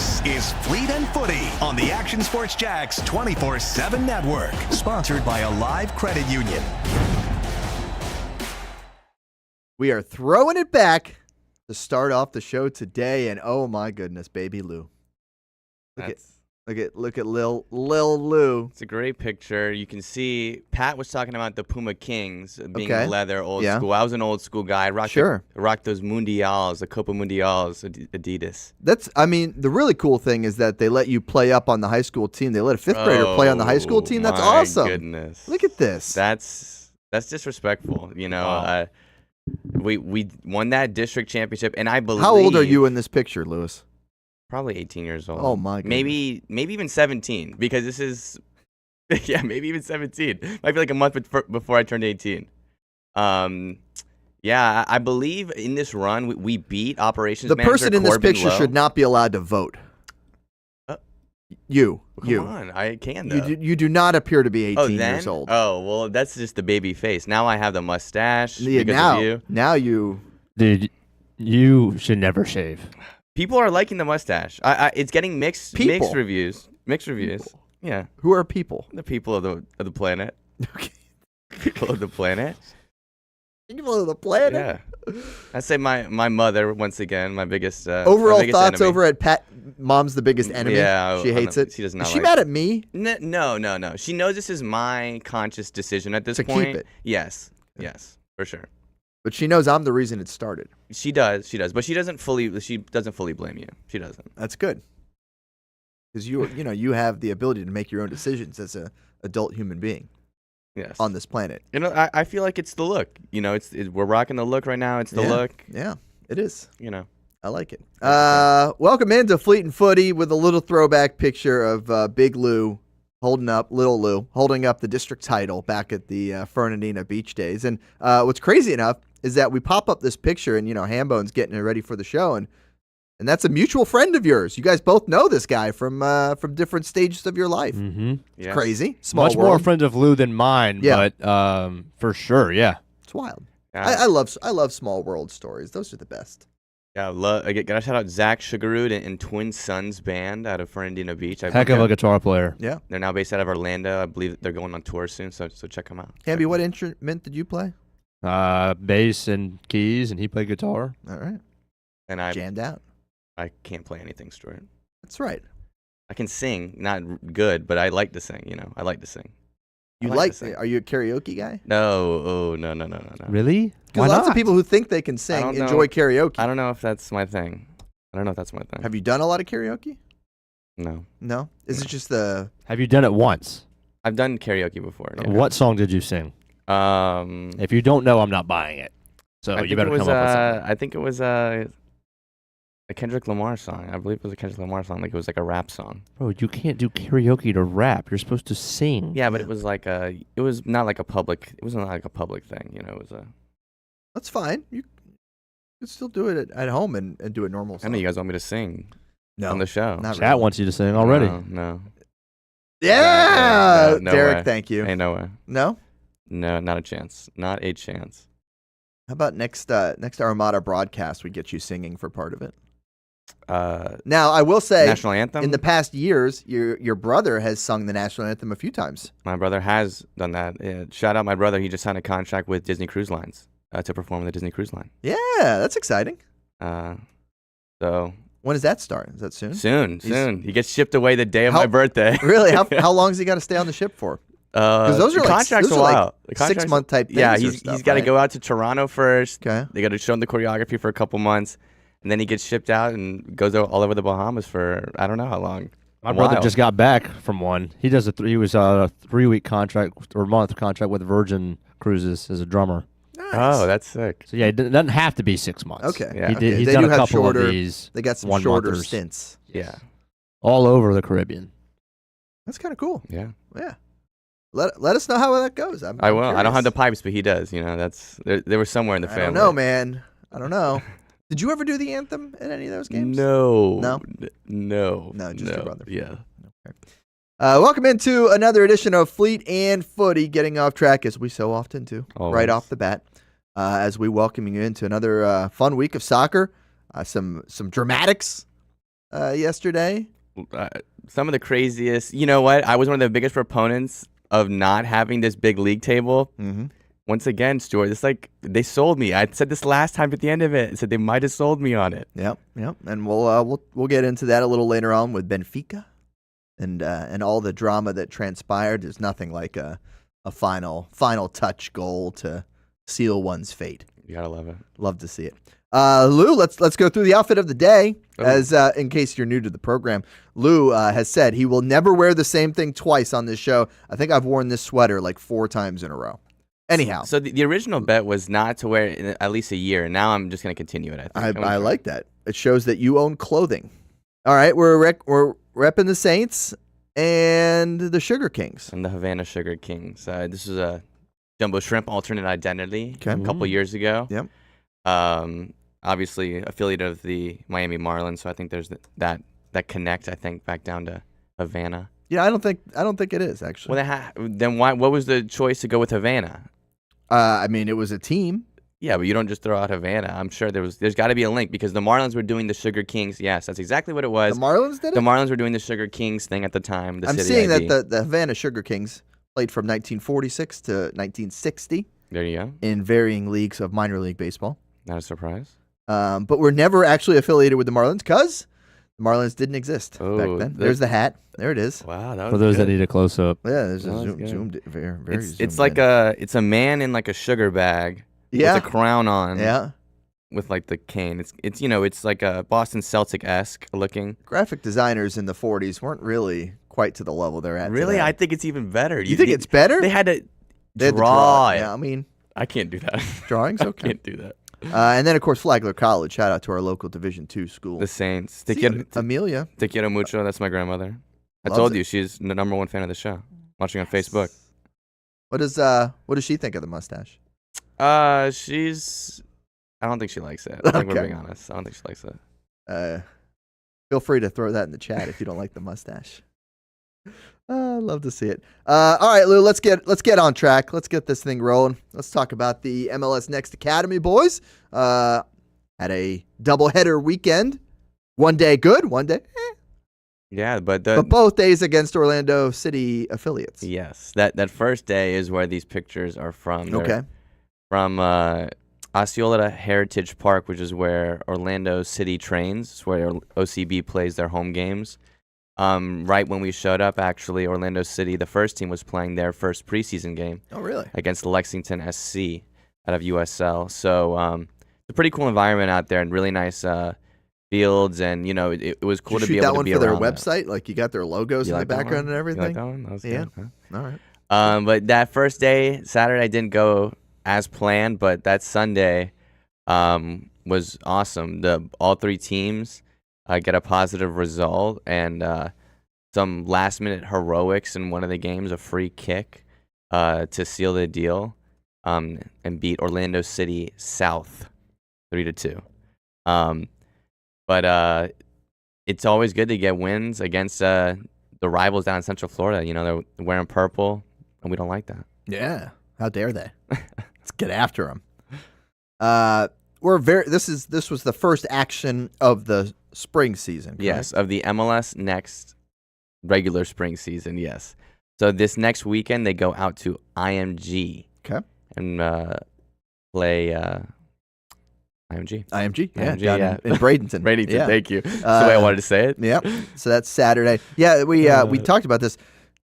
This is Fleet and Footy on the Action Sports Jacks 24/7 network, sponsored by a live credit union. We are throwing it back to start off the show today, and oh my goodness, baby Lou. Look at Lil Lou. It's a great picture. You can see Pat was talking about the Puma Kings being Okay. leather, old school. I was an old school guy. I rocked those Mundials, the Copa Mundials, Adidas. The really cool thing is that they let you play up on the high school team. They let a fifth grader play on the high school team. That's awesome. Goodness. Look at this. That's disrespectful. You know, we won that district championship, and I believe. How old are you in this picture, Lewis? Probably 18 years old. Oh my goodness. Maybe even 17, because this is, yeah, maybe even 17. Might be like a month before I turned 18. Yeah, I believe in this run we beat operations manager The person in this Corbin picture Lowe. should not be allowed to vote. You. Come on, I can though. You do not appear to be 18 years old. Oh, well, that's just the baby face. Now I have the mustache Yeah, because of you. Now you. Dude, you should never shave. People are liking the mustache. It's getting mixed reviews. Mixed reviews. People. Yeah. Who are people? The people of the planet. Okay. People of the planet. People of the planet? Yeah. I say my mother, once again, my biggest overall thoughts enemy. over at Pat. Mom's the biggest enemy. Yeah. She hates it. She does not Is she like mad at me? No. She knows this is my conscious decision at this To point. keep it. Yes, for sure. But she knows I'm the reason it started. She does, but she doesn't fully blame you. She doesn't. That's good. Because you have the ability to make your own decisions as an adult human being. Yes. On this planet. You know, I feel like it's the look. You know, we're rocking the look right now. It's the look. Yeah, it is. You know. I like it. Welcome into Fleet and Footy with a little throwback picture of Big Lou Little Lou holding up the district title back at the Fernandina Beach Days. And what's crazy enough is that we pop up this picture and, Hambone's getting it ready for the show. And that's a mutual friend of yours. You guys both know this guy from different stages of your life. Mm-hmm. It's Yeah. crazy. Much more a friend of Lou than mine, Yeah. but for sure, yeah. It's wild. Yeah. I love small world stories. Those are the best. Yeah, I gotta shout out Zach Sugarroot and Twin Sons Band out of Fernandina Beach. Heck of a guitar player. Yeah. They're now based out of Orlando. I believe they're going on tour soon, so check them out. Hamby, what instrument did you play? Bass and keys, and he played guitar. All right. And I Jammed out. can't play anything, Stuart. That's right. I can sing, not good, but I like to sing. I like to sing. Are you a karaoke guy? No, no. Really? Because lots of people who think they can sing don't know. enjoy karaoke. I don't know if that's my thing. Have you done a lot of karaoke? No. No? Is it just the... Have you done it once? I've done karaoke before. Yeah. What song did you sing? If you don't know, I'm not buying it. So you better come up with something. I think it was a Kendrick Lamar song. I believe it was a Kendrick Lamar song. Like it was like a rap song. Bro, you can't do karaoke to rap. You're supposed to sing. Yeah, but it was not like a public. It wasn't like a public thing. It was a. That's fine. You can still do it at home and do a normal I song. know you guys want me to sing No, on the show. not Chat really. wants you to sing already. No. Yeah! No Derek, way. thank you. Ain't no way. No? No, not a chance. Not a chance. How about next Armada broadcast, we get you singing for part of it? Now, I will say, National anthem. in the past years, your brother has sung the national anthem a few times. My brother has done that. Yeah, shout out my brother. He just signed a contract with Disney Cruise Lines to perform on the Disney Cruise Line. Yeah, that's exciting. So When does that start? Is that soon? soon. He gets shipped away the day of my birthday. Really? How long has he got to stay on the ship for? Because those are the contracts those a are while. like 6-month type things. Yeah, or he's stuff, got to right? go out to Toronto first. Okay. They got to show him the choreography for a couple months, and then he gets shipped out and goes all over the Bahamas for I don't know how long. My brother just got back from one. He does he was a 3-week contract or month contract with Virgin Cruises as a drummer. Nice. Oh, that's sick. So yeah, it doesn't have to be 6 months. Okay. Yeah. He's They done do a have couple shorter- of these. They got some 1 shorter monthers. stints. Yeah. all over the Caribbean. That's kind of cool. Yeah. Yeah. Let us know how that goes. I'm I will. I don't curious. have the pipes, but he does. That's they were somewhere in the family. I don't know, man. I don't know. Did you ever do the anthem at any of those games? No. No? No. No, just your brother. Yeah. Okay. Welcome into another edition of Fleet and Footy, getting off track as we so often do, Always. right off the bat, as we welcome you into another fun week of soccer, some dramatics, yesterday. Some of the craziest. You know what? I was one of the biggest proponents of not having this big league table. Mm-hmm. Once again, Stuart, it's like they sold me. I said this last time at the end of it. I said they might have sold me on it. Yep. And we'll get into that a little later on with Benfica and all the drama that transpired. There's nothing like a final touch goal to seal one's fate. You gotta love it. Love to see it. Lou, let's go through the outfit of the day. As in case you're new to the program, Lou has said he will never wear the same thing twice on this show. I think I've worn this sweater like 4 times in a row. Anyhow, so the original bet was not to wear it in at least a year. And now I'm just gonna continue it. I think I like that. It shows that you own clothing. All right, we're repping the Saints and the Sugar Kings. And the Havana Sugar Kings. This is a Jumbo Shrimp alternate identity Okay. a couple years ago. Yep. Obviously affiliate of the Miami Marlins, so I think there's that connect. I think back down to Havana. Yeah, I don't think it is actually. Well, then why? What was the choice to go with Havana? I mean, it was a team. Yeah, but you don't just throw out Havana. I'm sure there's got to be a link because the Marlins were doing the Sugar Kings. Yes, that's exactly what it was. The Marlins did it? The Marlins were doing the Sugar Kings thing at the time. I'm seeing that the Havana Sugar Kings played from 1946 to 1960 There you go. in varying leagues of minor league baseball. Not a surprise. But we're never actually affiliated with the Marlins because the Marlins didn't exist back Oh, then. There's the hat. There it is. Wow, that was For those that good. need a close up. Yeah, there's That a was good. zoomed very very It's zoomed like in. it's a man in like a sugar bag yeah with a crown on. yeah. With like the cane. It's like a Boston Celtic-esque looking. Graphic designers in the 40s weren't really quite to the level they're at. Really, today. I think it's even better. You think it's better? They had to They had to draw it. it. Yeah, I mean, I can't do that. drawings I okay. can't do that. And then of course Flagler College. Shout out to our local Division II school. The Saints. Te See, quiero, Amelia. te quiero mucho. That's my grandmother. I Loves told it. you she's the #1 fan of the show. Watching on Facebook. What does she think of the mustache? I don't think she likes it. I think we're Okay. being honest. I don't think she likes it. Feel free to throw that in the chat if you don't like the mustache. Love to see it. All right, Lou, let's get on track. Let's get this thing rolling. Let's talk about the MLS Next Academy boys. Had a doubleheader weekend. One day good, one day Yeah, but both days against Orlando City affiliates. yes, that first day is where these pictures are from. They're Okay. From Osceola Heritage Park, which is where Orlando City trains. It's where OCB plays their home games. Right when we showed up, actually, Orlando City, the first team, was playing their first preseason game Oh, really? against Lexington SC out of USL. So it's a pretty cool environment out there and really nice fields. And, it was cool Did to you be shoot able that to one be for their around that. website? Like you got their logos You in like the that background one? and You like everything? that one? That was Yeah. good. Huh? All right. But that first day, Saturday, didn't go as planned, but that Sunday was awesome. All 3 teams get a positive result and some last-minute heroics in one of the games, a free kick to seal the deal and beat Orlando City South 3-2. But it's always good to get wins against the rivals down in Central Florida. They're wearing purple, and we don't like that. Yeah. How dare they? Let's get after them. This was the first action of the spring season. Correct? Yes, of the MLS Next regular spring season, yes. So this next weekend, they go out to IMG. Okay. And play IMG. IMG. Yeah. IMG, down yeah. in Bradenton. Bradenton, Yeah. thank you. That's the way I wanted to say it. Yep. So that's Saturday. Yeah, we talked about this.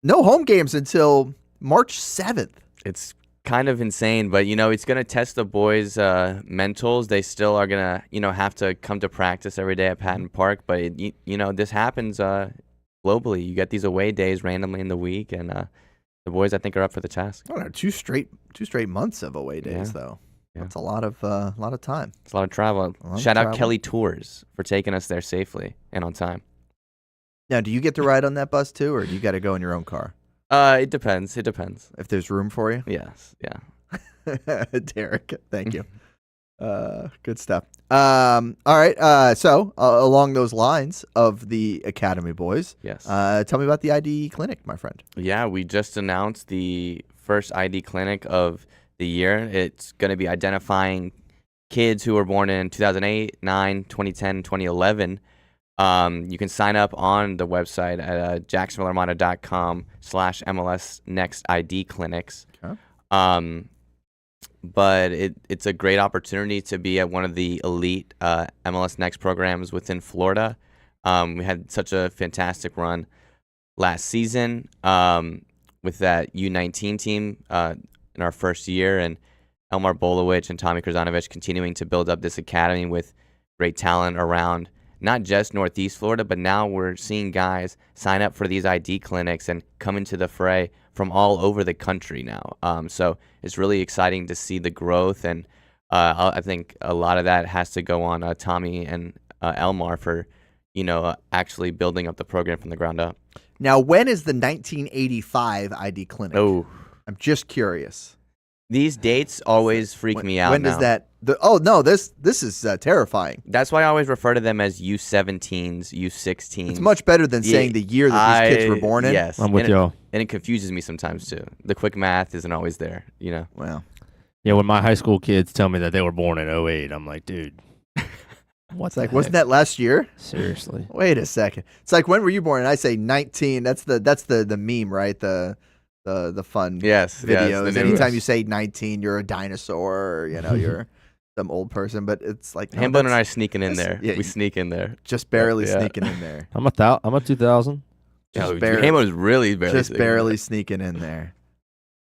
No home games until March 7th. It's kind of insane, but, it's going to test the boys' mentals. They still are going to, have to come to practice every day at Patton Park. But, this happens globally. You get these away days randomly in the week, and the boys, I think, are up for the task. I don't know, two straight months of away days, Yeah. though. Yeah. That's a lot of time. It's a lot of travel. A lot of Shout out travel. Kelly Tours for taking us there safely and on time. Now, do you get to ride on that bus too, or do you got to go in your own car It depends. It depends. if there's room for you? Yes. Yeah. Derek, thank you. Good stuff. All right. So along those lines of the Academy boys, Yes. tell me about the ID clinic, my friend. Yeah, we just announced the first ID clinic of the year. It's going to be identifying kids who were born in 2008, 9, 2010, 2011. You can sign up on the website at jacksonvillearmada.com/MLS Next ID clinics. Okay. But it's a great opportunity to be at one of the elite MLS Next programs within Florida. We had such a fantastic run last season with that U19 team in our first year, and Elmar Bolowich and Tommy Krzanovich continuing to build up this academy with great talent around not just Northeast Florida, but now we're seeing guys sign up for these ID clinics and come into the fray from all over the country now. So it's really exciting to see the growth, and I think a lot of that has to go on Tommy and Elmar for, actually building up the program from the ground up. Now, when is the 1985 ID clinic? Oh, I'm just curious. these dates always freak me out. When does that? This is terrifying. That's why I always refer to them as U17s, U16s. It's much better than saying the year that these kids were born in. Yes, I'm with y'all. And it confuses me sometimes too. The quick math isn't always there, Wow. Yeah, when my high school kids tell me that they were born in 08, I'm like, dude. What's like? Wasn't that last year? Seriously. Wait a second. It's like, when were you born? And I say 19. That's the meme, right? The fun Yes, videos. yes, the Anytime news. you say 19, you're a dinosaur, or you're some old person. But it's like Hambone and I are sneaking in that's- there. yeah, We sneak in there. just barely Yeah. sneaking in there. I'm a 2000. Just barely- Hambone's really barely. Just sneaking in barely sneaking in there.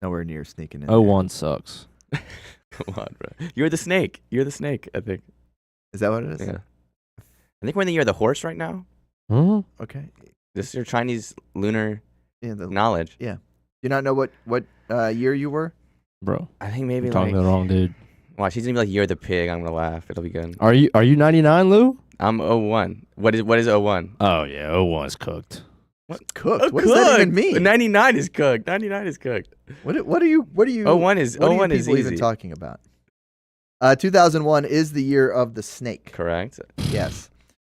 Nowhere near sneaking in. 01 sucks. there. Come on, bro. You're the snake. You're the snake, I think. Is that what it is? Yeah. I think we're in the year of the horse right now. Huh? Okay. This is your Chinese lunar Yeah. knowledge. Do you not know what year you were? Bro, I think maybe you're talking to the wrong dude. Watch, he's gonna be like, "You're the pig." I'm gonna laugh. It'll be good. Are you 99, Lou? I'm 01. What is 01? Oh, yeah, 01's cooked. Cooked. What does that even mean? 99 is cooked. 99 is cooked. What are you? 01 is what are you 01 is people easy. even talking about? 2001 is the year of the snake. Correct. Yes.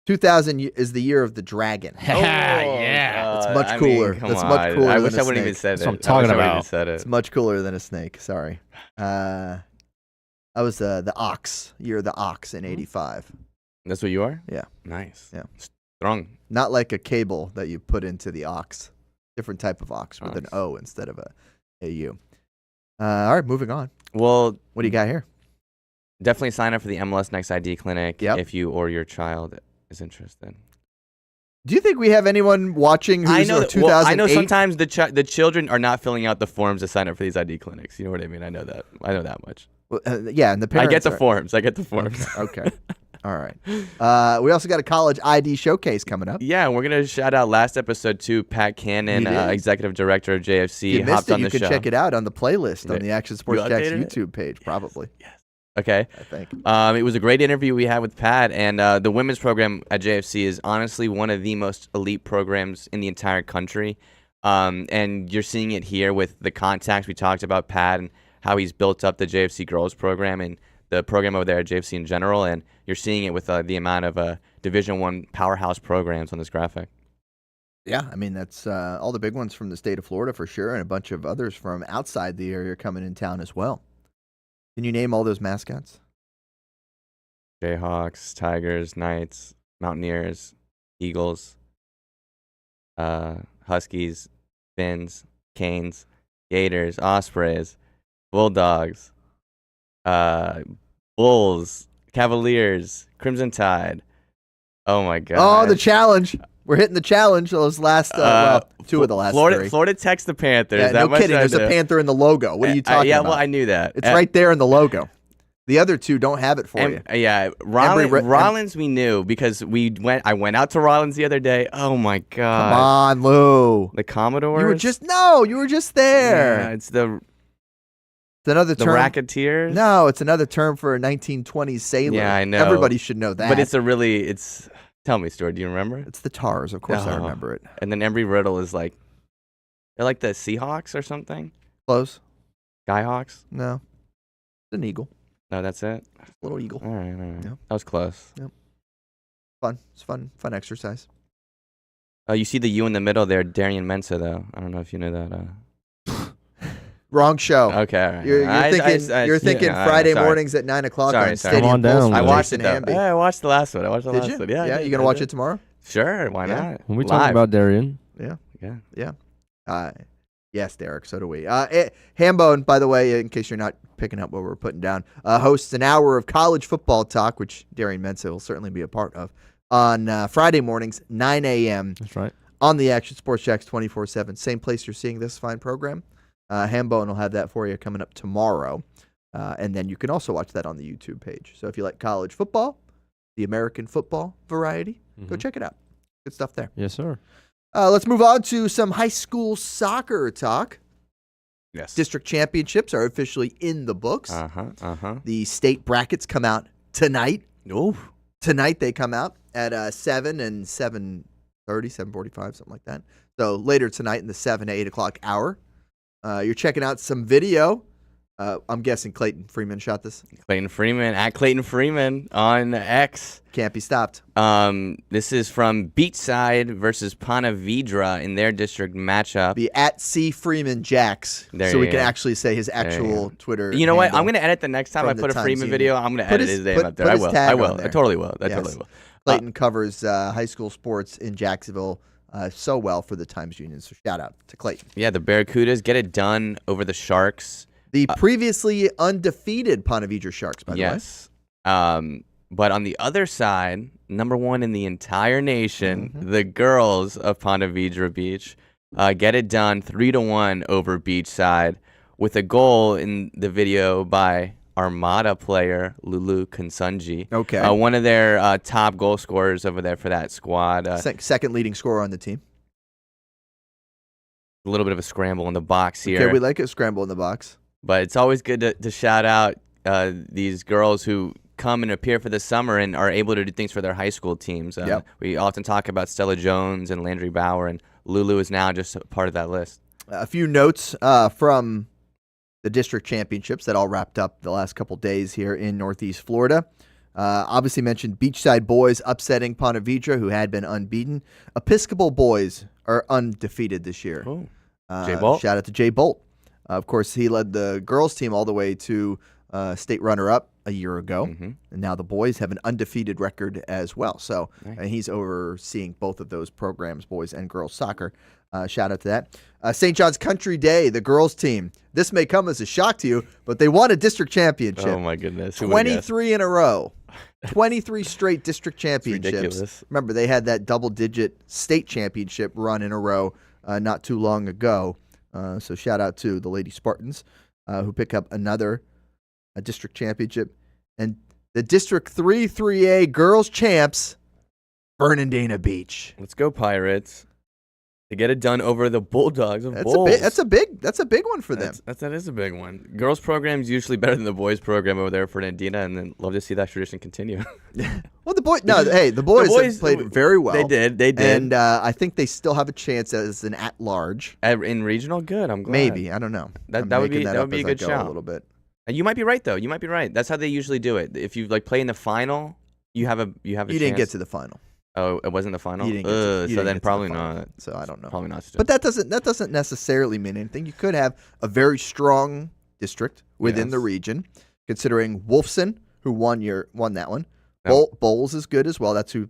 2000 is the year of the dragon. Yeah. It's much cooler. Come That's on. much cooler I than wish a I wouldn't even snake. said That's it. what I'm talking I wish I about. wouldn't said It's it. much cooler than a snake. Sorry. I was the ox. Year of the ox in '85. That's what you are? Yeah. Nice. Yeah. Strong. Not like a cable that you put into the ox. Different type of ox with an Ox. O instead of a U. All right, moving on. Well, What do you got here? definitely sign up for the MLS Next ID clinic Yep. if you or your child is interested. Do you think we have anyone watching who's I know. 2008? I know sometimes the children are not filling out the forms to sign up for these ID clinics. You know what I mean? I know that. I know that much. Well, yeah, and the I parents get the are- forms. I get the forms. Okay. All right. We also got a college ID showcase coming up. Yeah, we're gonna shout out last episode too. Pat Cannon, You did. Executive Director of JFC, If you missed hopped it, on you the can show. check it out on the playlist on Yeah. the Action Sports You Jacks updated it? YouTube page, probably. Okay. I think. It was a great interview we had with Pat, and the women's program at JFC is honestly one of the most elite programs in the entire country. And you're seeing it here with the contacts we talked about, Pat, and how he's built up the JFC girls program and the program over there at JFC in general. And you're seeing it with the amount of Division I powerhouse programs on this graphic. Yeah, I mean, that's all the big ones from the state of Florida for sure, and a bunch of others from outside the area coming in town as well. Can you name all those mascots? Jayhawks, Tigers, Knights, Mountaineers, Eagles, Huskies, Finns, Canes, Gators, Ospreys, Bulldogs, Bulls, Cavaliers, Crimson Tide. Oh my God! Oh, the challenge. We're hitting the challenge. Those last, two of the last Florida, three. Florida Tech's the Panthers. Yeah, that no much kidding. I There's a know. panther in the logo. What are you talking yeah, about? well, I knew that. It's right there in the logo. The other two don't have it for you. Yeah, Rollins we knew because I went out to Rollins the other day. Oh my God! Come on, Lou. The Commodores. You were just there. Yeah, it's the another term. Racketeers. No, it's another term for a 1920s sailor. Yeah, I know. Everybody should know that. But it's. Tell me, Stuart. Do you remember? It's the Tars. Of course, I Oh. remember it. And then Embry Riddle is like, they're like the Seahawks or something. Close? Skyhawks. No. It's an eagle. No, that's it. Little eagle. All right. Yeah. That was close. Fun. It's fun exercise. You see the U in the middle there, Darian Mensah though. I don't know if you know that. Wrong show. Okay, all right. You're thinking Friday mornings at 9:00 Sorry, on sorry. Stadium Come on down, Pulse. Lou. I with watched Jason it though. Hamby. Yeah, I watched the last one. Did you? Yeah, Yeah, you gonna watch it tomorrow? Sure, why Yeah. not? When we Live. talking about Darien, Yeah. Yes, Derek, so do we. Hambone, by the way, in case you're not picking up what we're putting down, hosts an hour of college football talk, which Darian Mensa will certainly be a part of, on Friday mornings, 9 a.m. that's right. on the Action Sports Jacks 24/7. Same place you're seeing this fine program. Hambone will have that for you coming up tomorrow. And then you can also watch that on the YouTube page. So if you like college football, the American football variety, go check it out. Good stuff there. Yes, sir. Let's move on to some high school soccer talk. Yes. District championships are officially in the books. Uh-huh. The state brackets come out tonight. Oh. Tonight they come out at 7 and 7:30, 7:45, something like that. So later tonight in the 7 to 8 o'clock hour. You're checking out some video. I'm guessing Clayton Freeman shot this. Clayton Freeman at Clayton Freeman on X. Can't be stopped. This is from Beachside versus Ponte Vedra in their district matchup. The at C Freeman Jacks. There so we you can go. actually say his actual Twitter. You know what? handle. I'm going to edit the next time I from the put a Times Freeman Union. video. I'm going to Put edit his- his name put- up there. put I his will. tag I on will. there. I totally will. I Yes. totally will. Clayton covers high school sports in Jacksonville so well for the Times Union. So shout out to Clayton. Yeah, the Barracudas get it done over the Sharks. The previously undefeated Ponte Vedra Sharks, by the way. Yes. But on the other side, number one in the entire nation, the girls of Ponte Vedra Beach get it done 3-1 over Beachside with a goal in the video by Armada player Lulu Kansunji. Okay. One of their top goal scorers over there for that squad. Second leading scorer on the team. A little bit of a scramble in the box here. Okay, we like a scramble in the box. But it's always good to shout out these girls who come and appear for the summer and are able to do things for their high school teams. Yep. We often talk about Stella Jones and Landry Bauer, and Lulu is now just a part of that list. A few notes from the district championships that all wrapped up the last couple days here in Northeast Florida. Obviously mentioned Beachside boys upsetting Ponte Vedra, who had been unbeaten. Episcopal boys are undefeated this year. Oh, Jay Bolt. Shout out to Jay Bolt. Of course, he led the girls team all the way to state runner-up a year ago. And now the boys have an undefeated record as well. So Nice. he's overseeing both of those programs, boys and girls soccer. Shout out to that. St. John's Country Day, the girls team. This may come as a shock to you, but they won a district championship. Oh, my goodness. Who would've guessed? 23 in a row. 23 straight district championships. ridiculous. Remember, they had that double-digit state championship run in a row not too long ago. So shout out to the Lady Spartans who pick up another district championship. And the District 3 3A girls champs, Fernandina Beach. Let's go, Pirates. To get it done over the Bulldogs of That's Bulls. that's a big one for them. That is a big one. Girls program's usually better than the boys program over there for Fernandina, and then love to see that tradition continue. Well, the boys have played very well. They did. And I think they still have a chance as an at-large. In regional, good. I'm glad. Maybe, I don't know. That I'm would making be up a as I good go shout. a little bit. And you might be right though. You might be right. That's how they usually do it. If you play in the final, you have a You chance. didn't get to the final. Oh, it wasn't the final. You didn't get to- you So didn't then get to the probably final. not. So I don't know. Probably not. But that doesn't necessarily mean anything. You could have a very strong district within the Yes. region, considering Wolfson, who won that one. No. Bowles is good as well. That's who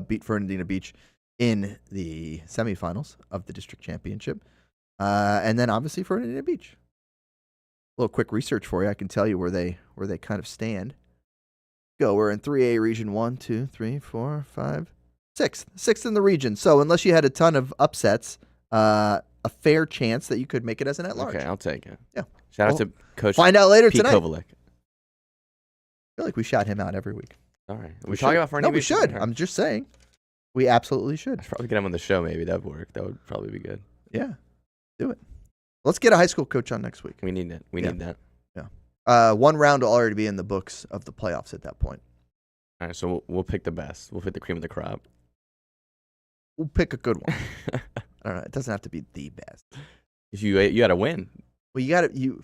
beat Fernandina Beach in the semifinals of the district championship. And then obviously Fernandina Beach. A little quick research for you. I can tell you where they kind of stand. Go. We're in 3A region 1, 2, 3, 4, 5, 6th. 6th in the region. So unless you had a ton of upsets, a fair chance that you could make it as an at-large. Okay, I'll take it. Yeah. Shout out to Coach Find out later Pete tonight. Kovalik. I feel like we shout him out every week. All right. We We talking should. about Fernandina No, we Beach? should. Okay. I'm just saying. We absolutely should. I should probably get him on the show. Maybe that would work. That would probably be good. Yeah. Do it. Let's get a high school coach on next week. We need it. We Yeah. need that. One round will already be in the books of the playoffs at that point. All right. So we'll pick the best. We'll pick the cream of the crop. We'll pick a good one. I don't know. It doesn't have to be the best. If you got to win. Well, you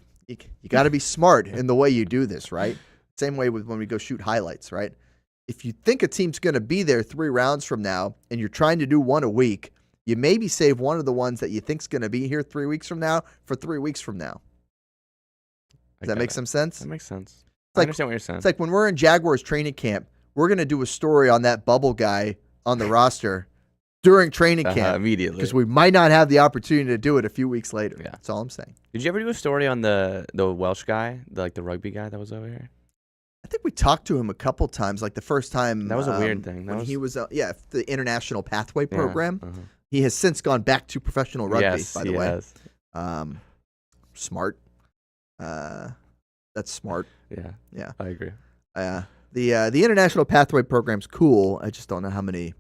gotta be smart in the way you do this, right? Same way with when we go shoot highlights, right? If you think a team's going to be there 3 rounds from now and you're trying to do one a week, you maybe save one of the ones that you think's going to be here 3 weeks from now for 3 weeks from now. Does that make some sense? That makes sense. I like- understand what you're saying. It's like when we're in Jaguars training camp, we're going to do a story on that bubble guy on the roster during training camp immediately. because we might not have the opportunity to do it a few weeks later. Yeah. That's all I'm saying. Did you ever do a story on the Welsh guy, the rugby guy that was over here? I think we talked to him a couple times, like the first time. That was a weird thing. When he was, the International Pathway Yeah, Program. He has since gone back to professional rugby, yes, by the he way. has. Smart. That's smart. Yeah. Yeah. I agree. The International Pathway Program's cool. I just don't know how many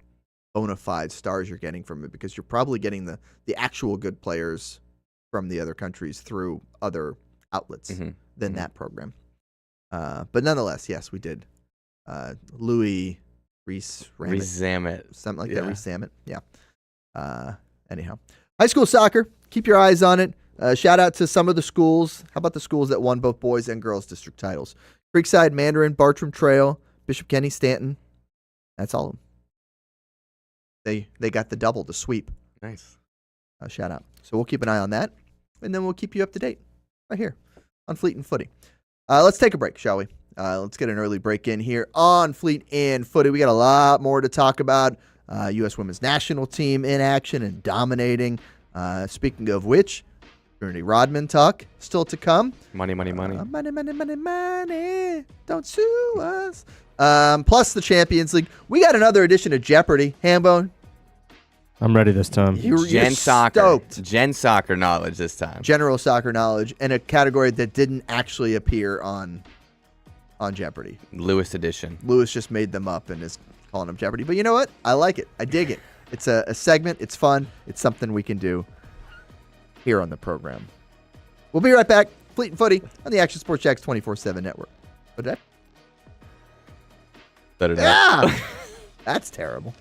bona fide stars you're getting from it because you're probably getting the actual good players from the other countries through other outlets than that program. But nonetheless, yes, we did. Louis Rees-Zammit. Something like that. Rees-Zammit. Yeah. Anyhow. High school soccer. Keep your eyes on it. Shout out to some of the schools. How about the schools that won both boys and girls district titles? Creekside, Mandarin, Bartram Trail, Bishop Kenny, Stanton. That's all of them. They got the double, the sweep. Nice. Shout out. So we'll keep an eye on that, and then we'll keep you up to date right here on Fleet and Footy. Let's take a break, shall we? Let's get an early break in here on Fleet and Footy. We got a lot more to talk about. U.S. Women's National Team in action and dominating. Speaking of which, Trinity Rodman talk still to come. Money. Money. Don't sue us. Plus the Champions League. We got another edition of Jeopardy. Hambone. I'm ready this time. Gen soccer. Stoked. Gen soccer knowledge this time. General soccer knowledge in a category that didn't actually appear on Jeopardy. Lewis edition. Lewis just made them up and is calling them Jeopardy. But you know what? I like it. I dig it. It's a segment. It's fun. It's something we can do here on the program. We'll be right back. Fleet and Footy on the Action Sports Jacks 24/7 network. What did Yeah. That's terrible.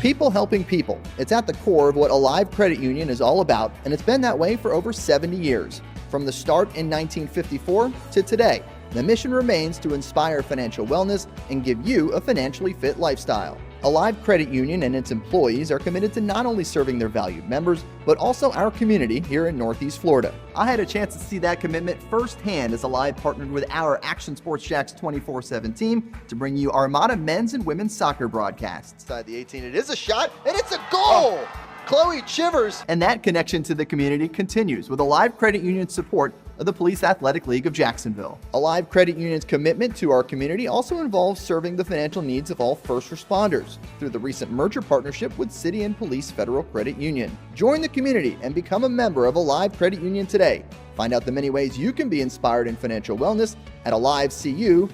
People helping people. It's at the core of what Alive Credit Union is all about, and it's been that way for over 70 years. From the start in 1954 to today, the mission remains to inspire financial wellness and give you a financially fit lifestyle. Alive Credit Union and its employees are committed to not only serving their valued members, but also our community here in Northeast Florida. I had a chance to see that commitment firsthand as Alive partnered with our Action Sports Jacks 24/7 team to bring you Armada men's and women's soccer broadcasts. Inside the 18, it is a shot, and it's a goal! Chloe Chivers! And that connection to the community continues with Alive Credit Union's support of the Police Athletic League of Jacksonville. Alive Credit Union's commitment to our community also involves serving the financial needs of all first responders through the recent merger partnership with City and Police Federal Credit Union. Join the community and become a member of Alive Credit Union today. Find out the many ways you can be inspired in financial wellness at alivecu.coop.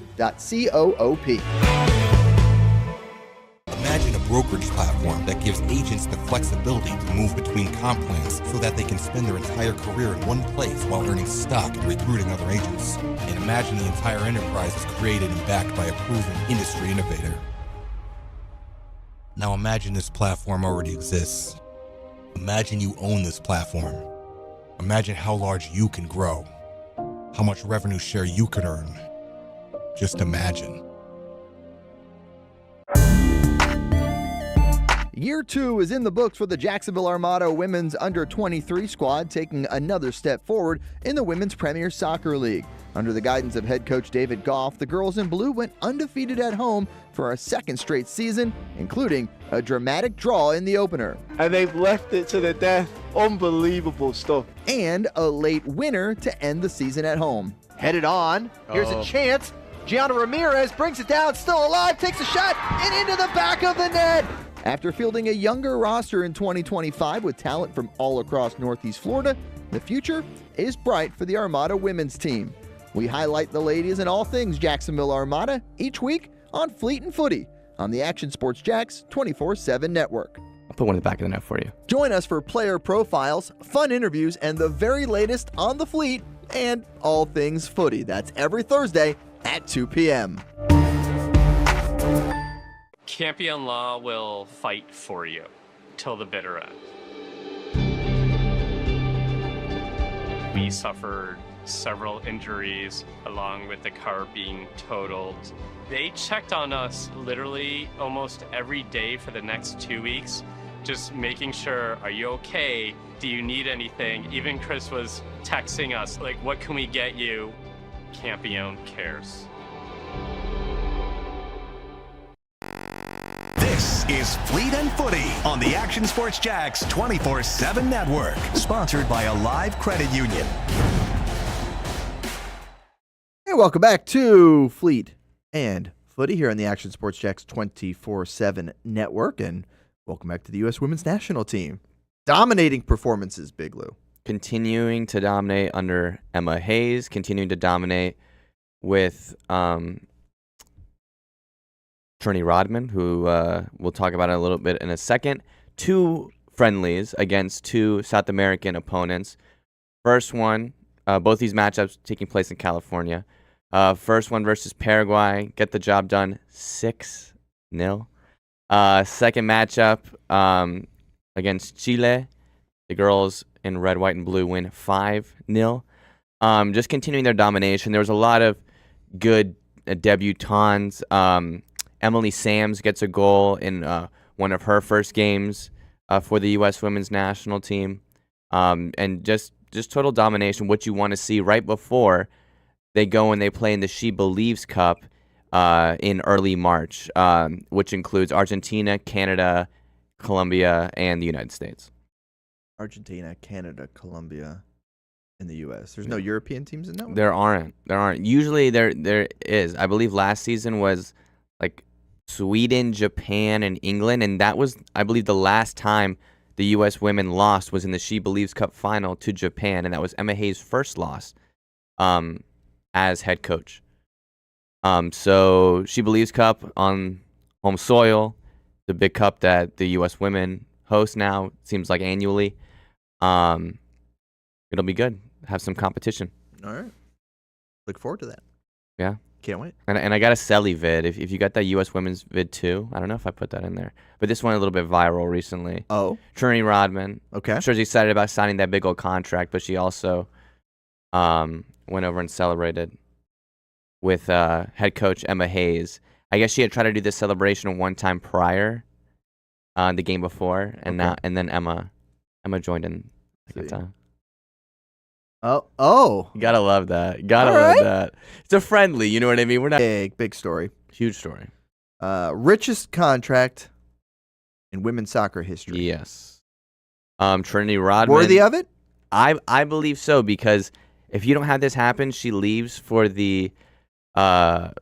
Imagine a brokerage platform that gives agents the flexibility to move between comp plans so that they can spend their entire career in one place while earning stock and recruiting other agents. And imagine the entire enterprise is created and backed by a proven industry innovator. Now imagine this platform already exists. Imagine you own this platform. Imagine how large you can grow, how much revenue share you could earn. Just imagine. Year 2 is in the books for the Jacksonville Armada women's under-23 squad, taking another step forward in the Women's Premier Soccer League. Under the guidance of head coach David Goff, the girls in blue went undefeated at home for a second straight season, including a dramatic draw in the opener. And they've left it to the death. Unbelievable stuff. And a late winner to end the season at home. Headed on. Here's a chance. Gianna Ramirez brings it down, still alive, takes a shot, and into the back of the net. After fielding a younger roster in 2025 with talent from all across Northeast Florida, the future is bright for the Armada women's team. We highlight the ladies and all things Jacksonville Armada each week on Fleet and Footy on the Action Sports Jacks 24/7 network. I'll put one in the back of the net for you. Join us for player profiles, fun interviews, and the very latest on the Fleet and all things footy. That's every Thursday at 2 p.m. Campion Law will fight for you till the bitter end. We suffered several injuries along with the car being totaled. They checked on us literally almost every day for the next 2 weeks, just making sure, are you okay? Do you need anything? Even Chris was texting us, like, what can we get you? Campion cares. is Fleet and Footy on the Action Sports Jacks 24/7 network, sponsored by a live credit union. Hey, welcome back to Fleet and Footy here on the Action Sports Jacks 24/7 network, and welcome back to the U.S. Women's National Team. Dominating performances, Big Lou. Continuing to dominate under Emma Hayes, continuing to dominate with Trinity Rodman, who we'll talk about in a little bit in a second. 2 friendlies against 2 South American opponents. First one, both these matchups taking place in California. First one versus Paraguay, get the job done 6-0. Second matchup against Chile, the girls in red, white, and blue win 5-0. Just continuing their domination. There was a lot of good debutantes. Emily Sams gets a goal in one of her first games for the U.S. Women's National Team. And just total domination, what you want to see right before they go and they play in the She Believes Cup in early March, which includes Argentina, Canada, Colombia, and the United States. Argentina, Canada, Colombia, and the U.S. There's no European teams in that one? There aren't. Usually there is. I believe last season was like Sweden, Japan, and England, and that was, I believe, the last time the U.S. women lost was in the She Believes Cup final to Japan, and that was Emma Hayes' first loss as head coach. So She Believes Cup on home soil, the big cup that the U.S. women host now, seems like annually. It'll be good. Have some competition. All right. Look forward to that. Yeah. Can't wait. And I got a Selly vid. If you got that U.S. women's vid too, I don't know if I put that in there, but this went a little bit viral recently. Oh. Trinity Rodman. Okay. I'm sure she's excited about signing that big old contract, but she also went over and celebrated with head coach Emma Hayes. I guess she had tried to do this celebration one time prior, the game before, and then Emma joined in the second time. Oh. You gotta love that. Love that. It's a friendly, you know what I mean? We're not Big story. huge story. Richest contract in women's soccer history. Yes. Trinity Rodman. Worthy of it? I believe so, because if you don't have this happen, she leaves for the I'm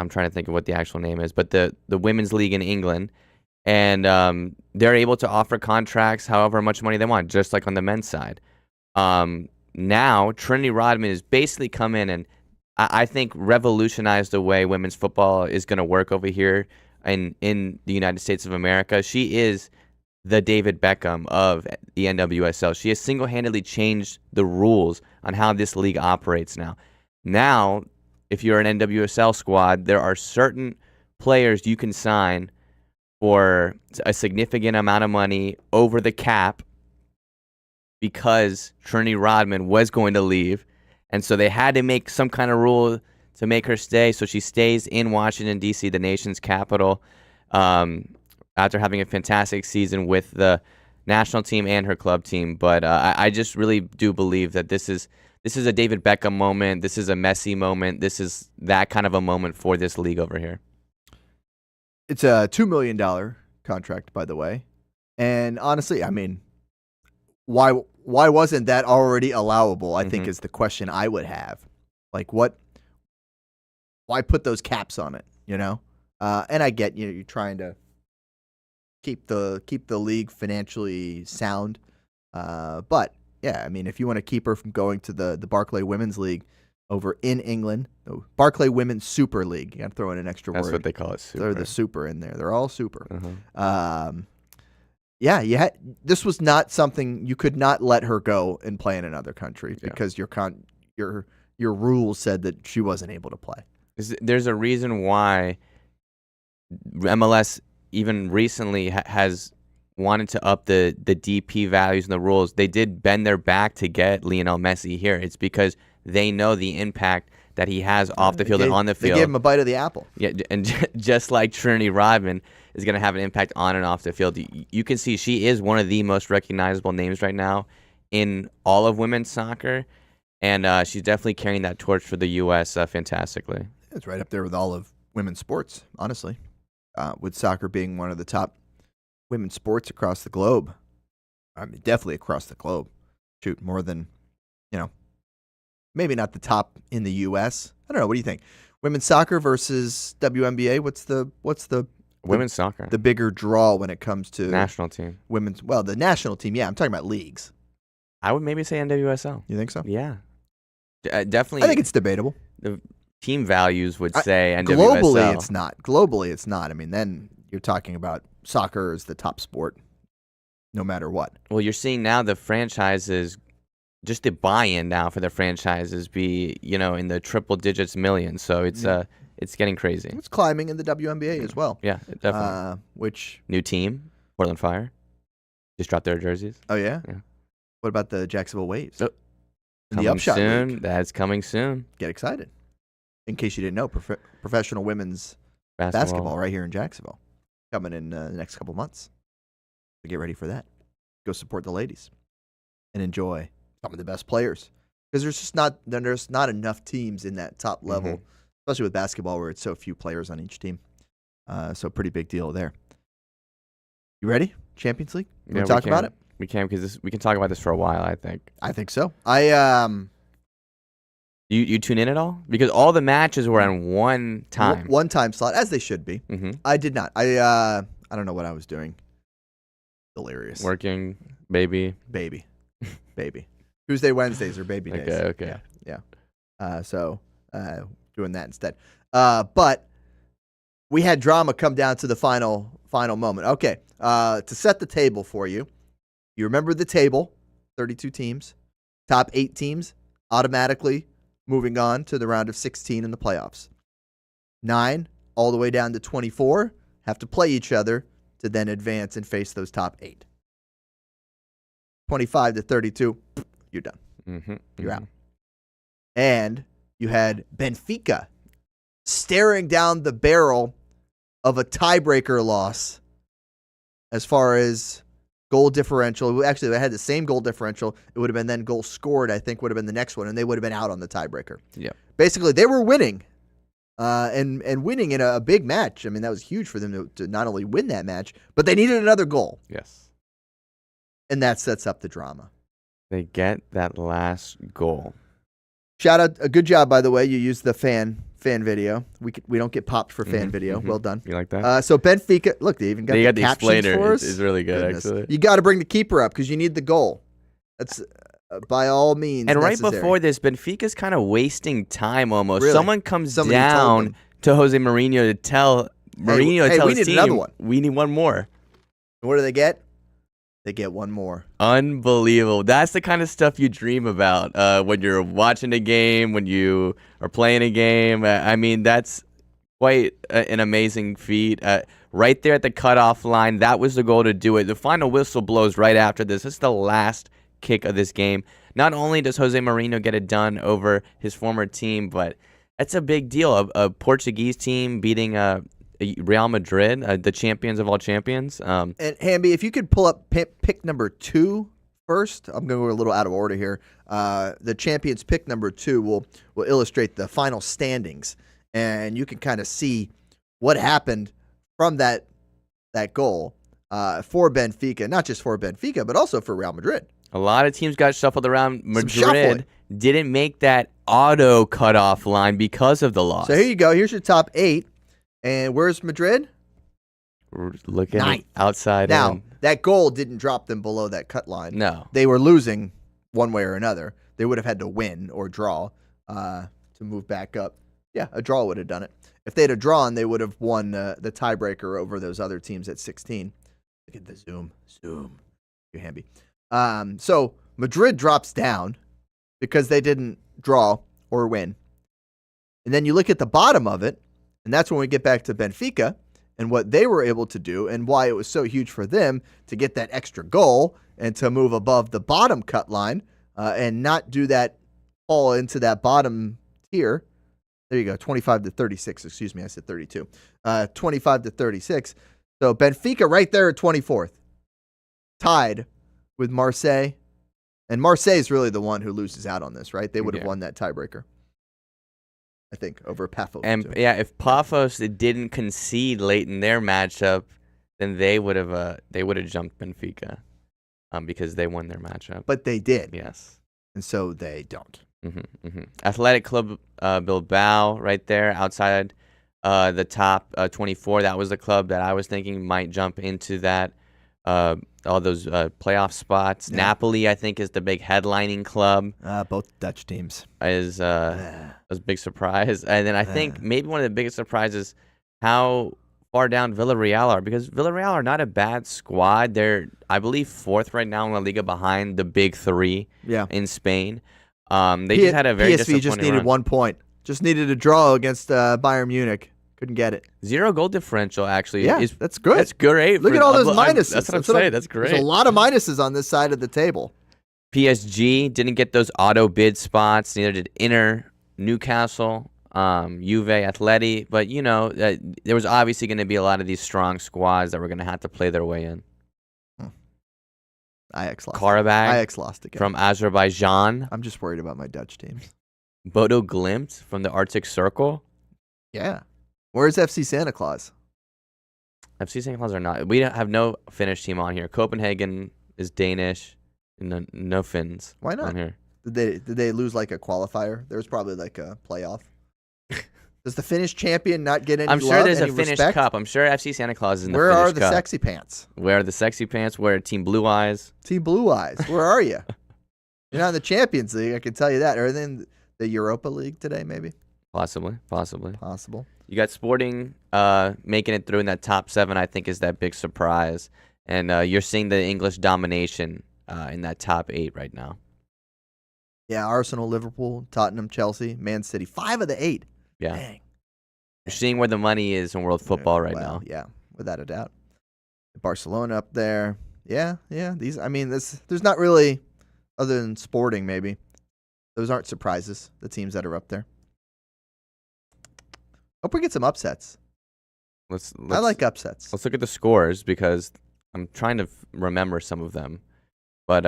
trying to think of what the actual name is, but the women's league in England, and they're able to offer contracts however much money they want, just like on the men's side. Now Trinity Rodman has basically come in and I think revolutionized the way women's football is going to work over here in the United States of America. She is the David Beckham of the NWSL. She has single-handedly changed the rules on how this league operates now. Now, if you're an NWSL squad, there are certain players you can sign for a significant amount of money over the cap, because Trinity Rodman was going to leave, and so they had to make some kind of rule to make her stay, so she stays in Washington, D.C., the nation's capital, after having a fantastic season with the national team and her club team. But I just really do believe that this is a David Beckham moment, this is a Messi moment, this is that kind of a moment for this league over here. It's a $2 million contract, by the way. And honestly, I mean, why wasn't that already allowable, I think is the question I would have. Like, why put those caps on it, you know? And I get, you're trying to keep the league financially sound. But, yeah, I mean, if you want to keep her from going to the Barclay Women's League over in England, the Barclay Women's Super League, you got to throw in an extra word. That's what they call it, super. Throw the super in there. They're all super. Yeah, this was not something you could not let her go and play in another country because your rules said that she wasn't able to play. There's a reason why MLS even recently has wanted to up the DP values and the rules. They did bend their back to get Lionel Messi here. It's because they know the impact that he has off the field and on the field. They gave him a bite of the apple. Yeah, and just like Trinity Rodman is going to have an impact on and off the field. You can see she is one of the most recognizable names right now in all of women's soccer, and she's definitely carrying that torch for the U.S. Fantastically. It's right up there with all of women's sports, honestly. with soccer being one of the top women's sports across the globe. I mean, definitely across the globe. Shoot, more than, maybe not the top in the U.S. I don't know. What do you think? Women's soccer versus WNBA. What's the Women's soccer. the bigger draw when it comes to National team. women's? Well, the national team. Yeah, I'm talking about leagues. I would maybe say NWSL. You think so? Yeah. Definitely. I think it's debatable. The team values would say NWSL. Globally, it's not. Globally, it's not. I mean, then you're talking about soccer as the top sport, no matter what. Well, you're seeing now the franchises, just the buy-in now for the franchises be, in the triple digits millions. So it's getting crazy. It's climbing in the WNBA as well. Yeah, definitely. Which New team, Portland Fire, just dropped their jerseys. Oh yeah. Yeah. What about the Jacksonville Waves? Oh, In the coming Upshot soon. League. That's coming soon. Get excited. In case you didn't know, professional women's basketball right here in Jacksonville coming in the next couple months. So get ready for that. Go support the ladies and enjoy some of the best players because there's not enough teams in that top level, especially with basketball where it's so few players on each team. So pretty big deal there. You ready? Champions League? Yeah, We talk about it? We can because we can talk about this for a while. I think. I think so. You tune in at all? Because all the matches were on one time. One time slot, as they should be. Mm-hmm. I did not. I don't know what I was doing. Delirious. Working, baby. Baby. Tuesday, Wednesdays are baby days. Okay. Yeah. So doing that instead. But we had drama come down to the final moment. Okay. To set the table for you, you remember the table, 32 teams, top 8 teams automatically moving on to the round of 16 in the playoffs. 9 all the way down to 24 have to play each other to then advance and face those top 8. 25 to 32, you're done. You're out. And you had Benfica staring down the barrel of a tiebreaker loss as far as goal differential. Actually, they had the same goal differential. It would have been then goal scored, I think, would have been the next one, and they would have been out on the tiebreaker. Yeah. Basically, they were winning and winning in a big match. I mean, that was huge for them to not only win that match, but they needed another goal. Yes. And that sets up the drama. They get that last goal. Shout out, a good job, by the way. You used the fan video. We don't get popped for fan video. Well done. You like that? So Benfica, look, they even got the captions explainer. for us. It's really good, actually. You got to bring the keeper up because you need the goal. That's by all means And necessary. right before this, Benfica's kind of wasting time almost. Really? Someone comes Somebody told down them. to Jose Mourinho to tell Mourinho hey, tell we his need team, another one. we need one more. What do they get? They get one more. Unbelievable. That's the kind of stuff you dream about when you're watching a game, when you are playing a game. I mean, that's quite an amazing feat. Right there at the cutoff line, that was the goal to do it. The final whistle blows right after this. This is the last kick of this game. Not only does Jose Mourinho get it done over his former team, but that's a big deal. A Portuguese team beating Real Madrid, the champions of all champions. And Hamby, if you could pull up pick number 2 first. I'm going to go a little out of order here. The champions pick number 2 will illustrate the final standings, and you can kind of see what happened from that goal for Benfica, not just for Benfica, but also for Real Madrid. A lot of teams got shuffled around. shuffling. Madrid didn't make that auto cutoff line because of the loss. So here you go. Here's your top 8. And where's Madrid? We're looking 9th. outside Now, in. that goal didn't drop them below that cut line. No. They were losing one way or another. They would have had to win or draw to move back up. Yeah, a draw would have done it. If they'd have drawn, they would have won the tiebreaker over those other teams at 16. Look at the zoom. You're handy. So Madrid drops down because they didn't draw or win. And then you look at the bottom of it, and that's when we get back to Benfica and what they were able to do and why it was so huge for them to get that extra goal and to move above the bottom cut line and not do that fall into that bottom tier. There you go, 25 to 36. Excuse me, I said 32. 25 to 36. So Benfica right there at 24th, tied with Marseille. And Marseille is really the one who loses out on this, right? They would have won that tiebreaker. I think, over Paphos. And too. yeah, if Paphos didn't concede late in their matchup, then they would have jumped Benfica, because they won their matchup. But they did. Yes. And so they don't. Athletic Club Bilbao, right there outside the top 24. That was the club that I was thinking might jump into that. All those playoff spots. Yeah. Napoli, I think, is the big headlining club. Both Dutch teams. Was a big surprise. And then I think maybe one of the biggest surprises how far down Villarreal are, because Villarreal are not a bad squad. They're, I believe, 4th right now in La Liga behind the big 3 in Spain. They just had a very PSV disappointing just needed run. 1 point. Just needed a draw against Bayern Munich. Couldn't get it. 0 goal differential, actually. Yeah, that's good. That's great. Look at all those minuses. That's what I'm saying. That's great. There's a lot of minuses on this side of the table. PSG didn't get those auto bid spots. Neither did Inter, Newcastle, Juve, Atleti. But, you know, there was obviously going to be a lot of these strong squads that were going to have to play their way in. Ajax lost. Karabakh Ajax lost again. from Azerbaijan. I'm just worried about my Dutch teams. Bodo Glimt from the Arctic Circle. Yeah. Where's FC Santa Claus? FC St. Cloud are not. We have no Finnish team on here. Copenhagen is Danish. No Finns. Why not? On here. Did they lose like a qualifier? There was probably like a playoff. Does the Finnish champion not get any I'm sure love, there's a any Finnish respect? cup. I'm sure FC Santa Claus is in the Where Finnish are the cup. sexy pants? Where are the sexy pants? Where are Team Blue Eyes? Team Blue Eyes. Where are you? You're not in the Champions League, I can tell you that. Are they in the Europa League today, maybe? Possibly. Possible. You got Sporting making it through in that top 7, I think, is that big surprise. And you're seeing the English domination in that top 8 right now. Yeah, Arsenal, Liverpool, Tottenham, Chelsea, Man City. 5 of the 8. Yeah. Dang. You're seeing where the money is in world football right now. Yeah, without a doubt. Barcelona up there. Yeah. There's not really, other than Sporting maybe, those aren't surprises, the teams that are up there. Hope we get some upsets. I like upsets. Let's look at the scores because I'm trying to remember some of them. But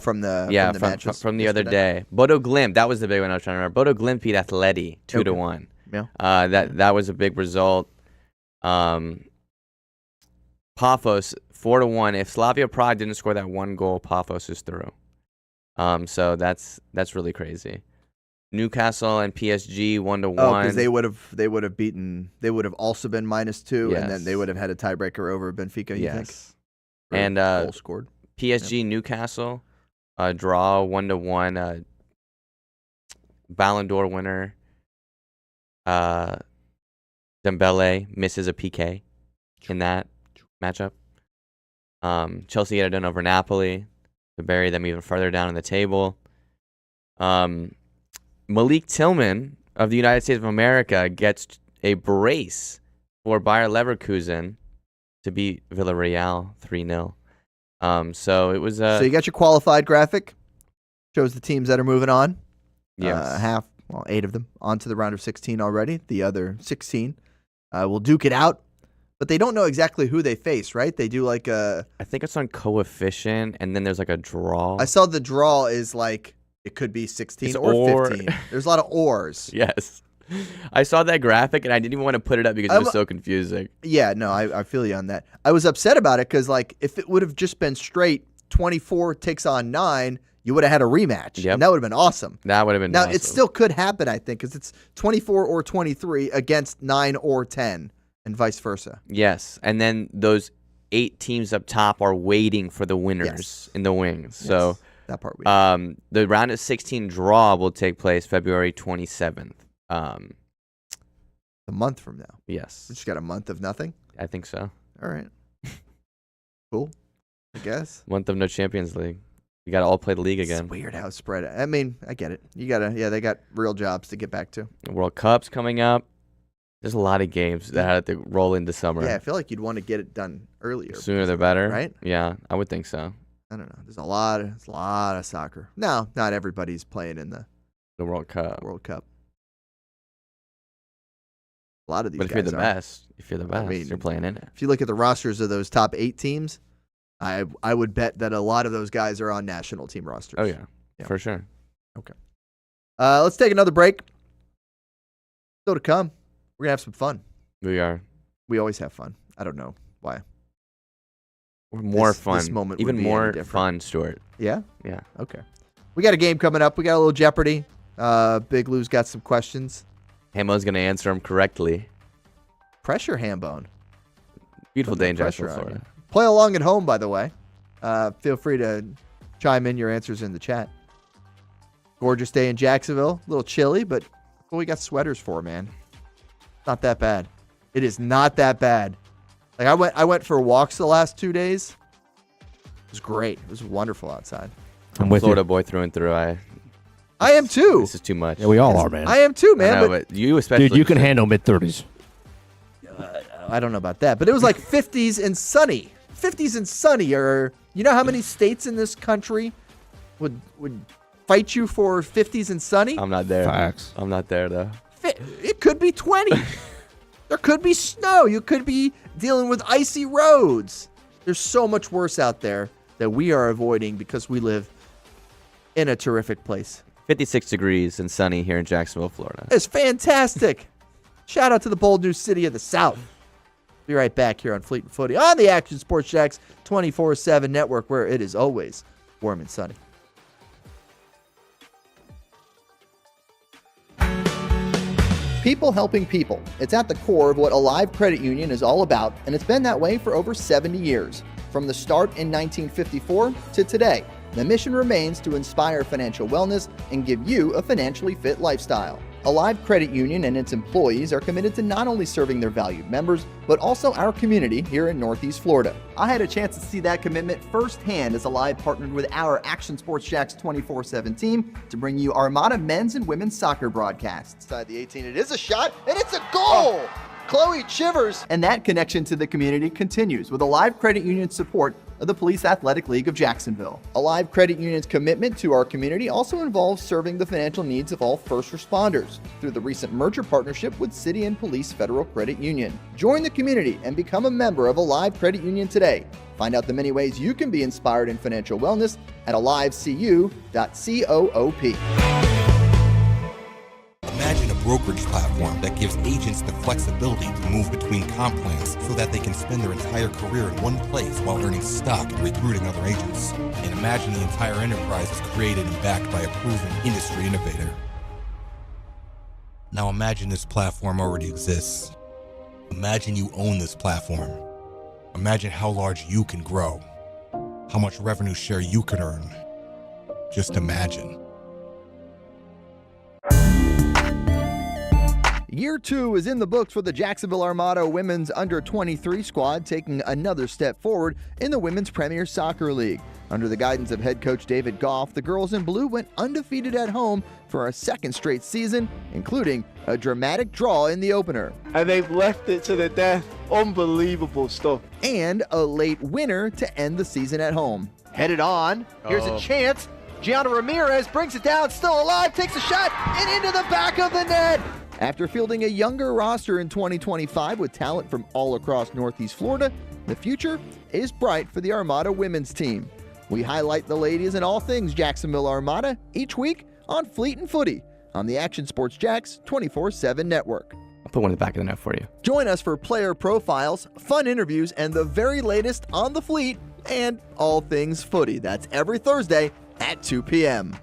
from the matches from the other yesterday? day. Bodo Glimt, that was the big one I was trying to remember. Bodo Glimt beat Atleti 2-1. Yeah. That was a big result. Paphos 4-1. If Slavia Prague didn't score that 1 goal, Paphos is through. So that's really crazy. Newcastle and PSG 1-1. Oh, because they would have beaten. They would have also been -2, and then they would have had a tiebreaker over Benfica. You think? And goal scored. PSG Newcastle draw 1-1. Ballon d'Or winner Dembele misses a PK in that matchup. Chelsea get it done over Napoli to bury them even further down in the table. Malik Tillman of the United States of America gets a brace for Bayer Leverkusen to beat Villarreal 3-0. So it was. So you got your qualified graphic. Shows the teams that are moving on. Yes. 8 of them onto the round of 16 already. The other 16 will duke it out, but they don't know exactly who they face, right? They do like a. I think it's on coefficient, and then there's like a draw. I saw the draw is like it could be 16 or 15. There's a lot of ors. Yes. I saw that graphic, and I didn't even want to put it up because it was so confusing. Yeah, no, I feel you on that. I was upset about it because, like, if it would have just been straight 24 takes on 9, you would have had a rematch. Yep. And that would have been awesome. That would have been now, awesome. It still could happen, I think, because it's 24 or 23 against 9 or 10 and vice versa. Yes, and then those 8 teams up top are waiting for the winners in the wings. Yes. So that part the round of 16 draw will take place February 27th. A month from now. Yes. We just got a month of nothing? I think so. All right. Cool, I guess. Month of no Champions League. You got to all play the league again. It's weird how it's spread. I mean, I get it. You got to, they got real jobs to get back to. The World Cup's coming up. There's a lot of games that had to roll into summer. Yeah, I feel like you'd want to get it done earlier. Sooner the better. Right? Yeah, I would think so. I don't know. There's a lot of soccer. No, not everybody's playing in the World Cup. World Cup. A lot of these But if guys you're the best, you're playing in it. If you look at the rosters of those top 8 teams, I would bet that a lot of those guys are on national team rosters. Oh, yeah. For sure. Okay. Let's take another break. Still to come. We're going to have some fun. We are. We always have fun. I don't know why. We're more This fun. moment would Even be any more different. fun, Stuart. Yeah? Yeah. Okay. We got a game coming up. We got a little Jeopardy. Big Lou's got some questions. Hamo's going to answer them correctly. Pressure, Hambone. Beautiful day in Pressure Jacksonville, on Florida. you. Play along at home, by the way. Feel free to chime in your answers in the chat. Gorgeous day in Jacksonville. A little chilly, but what we got sweaters for, man. Not that bad. It is not that bad. Like I went for walks the last 2 days. It was great. It was wonderful outside. I'm with Florida you. boy through and through. I am too. This is too much. Yeah, we all are, man. I am too, man. I know, but but you especially. Dude, you can handle mid-30s. I don't know about that. But it was like 50s and sunny. 50s and sunny. Or you know how many states in this country would fight you for 50s and sunny? I'm not there. Facts. I'm not there, though. It could be 20. There could be snow. You could be dealing with icy roads. There's so much worse out there that we are avoiding because we live in a terrific place. 56 degrees and sunny here in Jacksonville, Florida. It's fantastic. Shout out to the bold new city of the South. Be right back here on Fleet and Footy on the Action Sports Jacks 24/7 network, where it is always warm and sunny. People helping people. It's at the core of what Alive Credit Union is all about, and it's been that way for over 70 years. From the start in 1954 to today, the mission remains to inspire financial wellness and give you a financially fit lifestyle. Alive Credit Union and its employees are committed to not only serving their valued members, but also our community here in Northeast Florida. I had a chance to see that commitment firsthand as Alive partnered with our Action Sports Jacks 24/7 team to bring you Armada men's and women's soccer broadcasts. Inside the 18, it is a shot, and it's a goal! Chloe Chivers! And that connection to the community continues with Alive Credit Union's support of the Police Athletic League of Jacksonville. Alive Credit Union's commitment to our community also involves serving the financial needs of all first responders through the recent merger partnership with City and Police Federal Credit Union. Join the community and become a member of Alive Credit Union today. Find out the many ways you can be inspired in financial wellness at alivecu.coop. Imagine a brokerage platform that gives agents the flexibility to move between comp plans so that they can spend their entire career in one place while earning stock and recruiting other agents. And imagine the entire enterprise is created and backed by a proven industry innovator. Now imagine this platform already exists. Imagine you own this platform. Imagine how large you can grow, how much revenue share you can earn. Just imagine. Year 2 is in the books for the Jacksonville Armada women's under-23 squad, taking another step forward in the Women's Premier Soccer League. Under the guidance of head coach David Goff, the girls in blue went undefeated at home for a second straight season, including a dramatic draw in the opener. And they've left it to the death. Unbelievable stuff. And a late winner to end the season at home. Headed on. Here's a chance. Gianna Ramirez brings it down, still alive, takes a shot, and into the back of the net. After fielding a younger roster in 2025 with talent from all across Northeast Florida, the future is bright for the Armada women's team. We highlight the ladies and all things Jacksonville Armada each week on Fleet and Footy on the Action Sports Jacks 24/7 network. I'll put one in the back of the net for you. Join us for player profiles, fun interviews, and the very latest on the Fleet and all things footy. That's every Thursday at 2 p.m.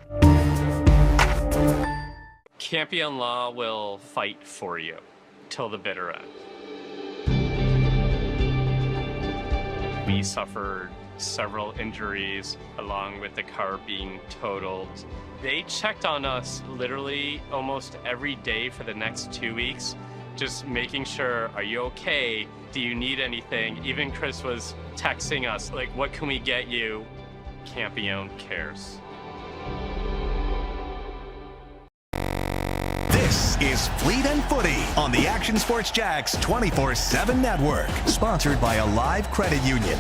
Campion Law will fight for you till the bitter end. We suffered several injuries along with the car being totaled. They checked on us literally almost every day for the next 2 weeks, just making sure, are you okay? Do you need anything? Even Chris was texting us, like, what can we get you? Campion cares. This is Fleet and Footy on the Action Sports Jacks 24/7 network, sponsored by Alive Credit Union.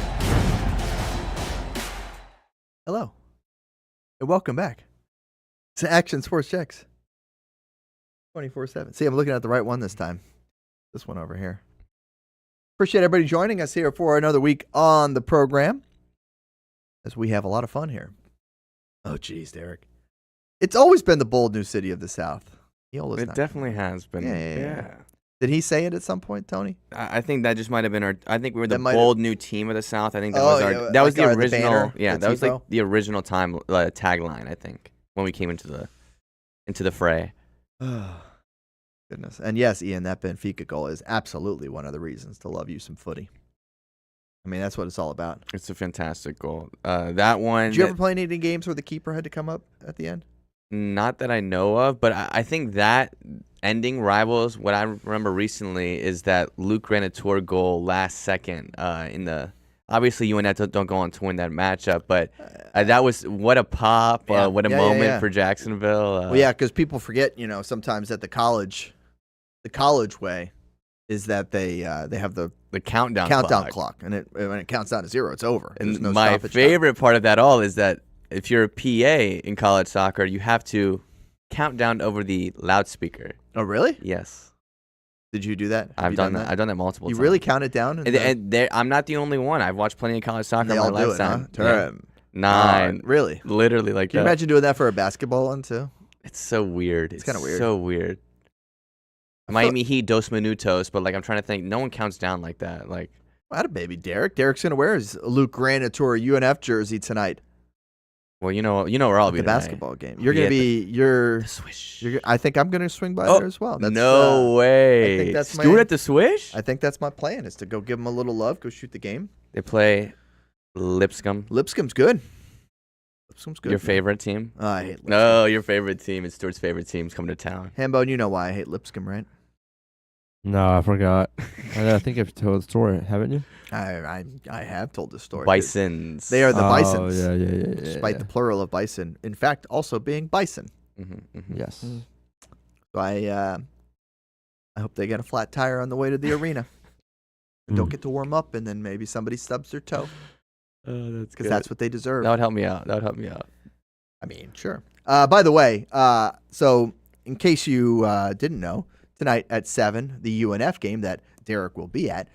Hello, and welcome back to Action Sports Jacks 24/7. See, I'm looking at the right one this time. This one over here. Appreciate everybody joining us here for another week on the program, as we have a lot of fun here. Oh, geez, Derek. It's always been the bold new city of the South. Neola's It not definitely has been. Yeah. Did he say it at some point, Tony? I think that just might have been our. I think we were the That might have- bold new team of the South. I think that Oh, was our. yeah, That was like the the original. banner, Yeah, the that was like tifo? the original tagline. I think when we came into the fray. Goodness. And yes, Ian, that Benfica goal is absolutely one of the reasons to love you some footy. I mean, that's what it's all about. It's a fantastic goal. That one. Did you ever play any games where the keeper had to come up at the end? Not that I know of, but I think that ending Rivals, what I remember recently is that Luke Granator goal last second in the. Obviously, UNF don't go on to win that matchup, but that was what a pop, what a moment for Jacksonville. Well, yeah, because people forget, sometimes at the college way is that they have the countdown clock, and when it counts down to 0, it's over. And There's no my stoppage favorite part of that all is that if you're a PA in college soccer, you have to count down over the loudspeaker. Oh, really? Yes. Did you do that? I've done that. I've done that multiple times. You really count it down? And I'm not the only one. I've watched plenty of college soccer they in my all do lifetime. it, huh? 9. Really? Literally like Can you that. imagine doing that for a basketball one, too? It's so weird. It's kind of weird. So weird. Miami Heat, 2 minutos, but I'm trying to think. No one counts down like that. What a baby, Derek. Derek's going to wear his Luke Granator UNF jersey tonight. Well, you know where I'll at be the tonight. basketball game. You're going to be the Swish. I think I'm going to swing by there as well. That's, no way. I think that's Stuart at the Swish? I think that's my plan, is to go give him a little love, go shoot the game. They play Lipscomb. Lipscomb's good. Lipscomb's good. Your favorite team? I hate Lipscomb. No, your favorite team is Stuart's favorite team's coming to town. Hambone, you know why I hate Lipscomb, right? No, I forgot. I think I've told the story, haven't you? I have told this story. Bisons. They are the Oh, bisons. yeah. Despite the plural of bison. In fact, also being bison. Yes. So I hope they get a flat tire on the way to the arena. Don't get to warm up, and then maybe somebody stubs their toe. That's Because that's what they deserve. That would help me out. I mean, sure. By the way, so in case you didn't know, tonight at 7, the UNF game that Derek will be at,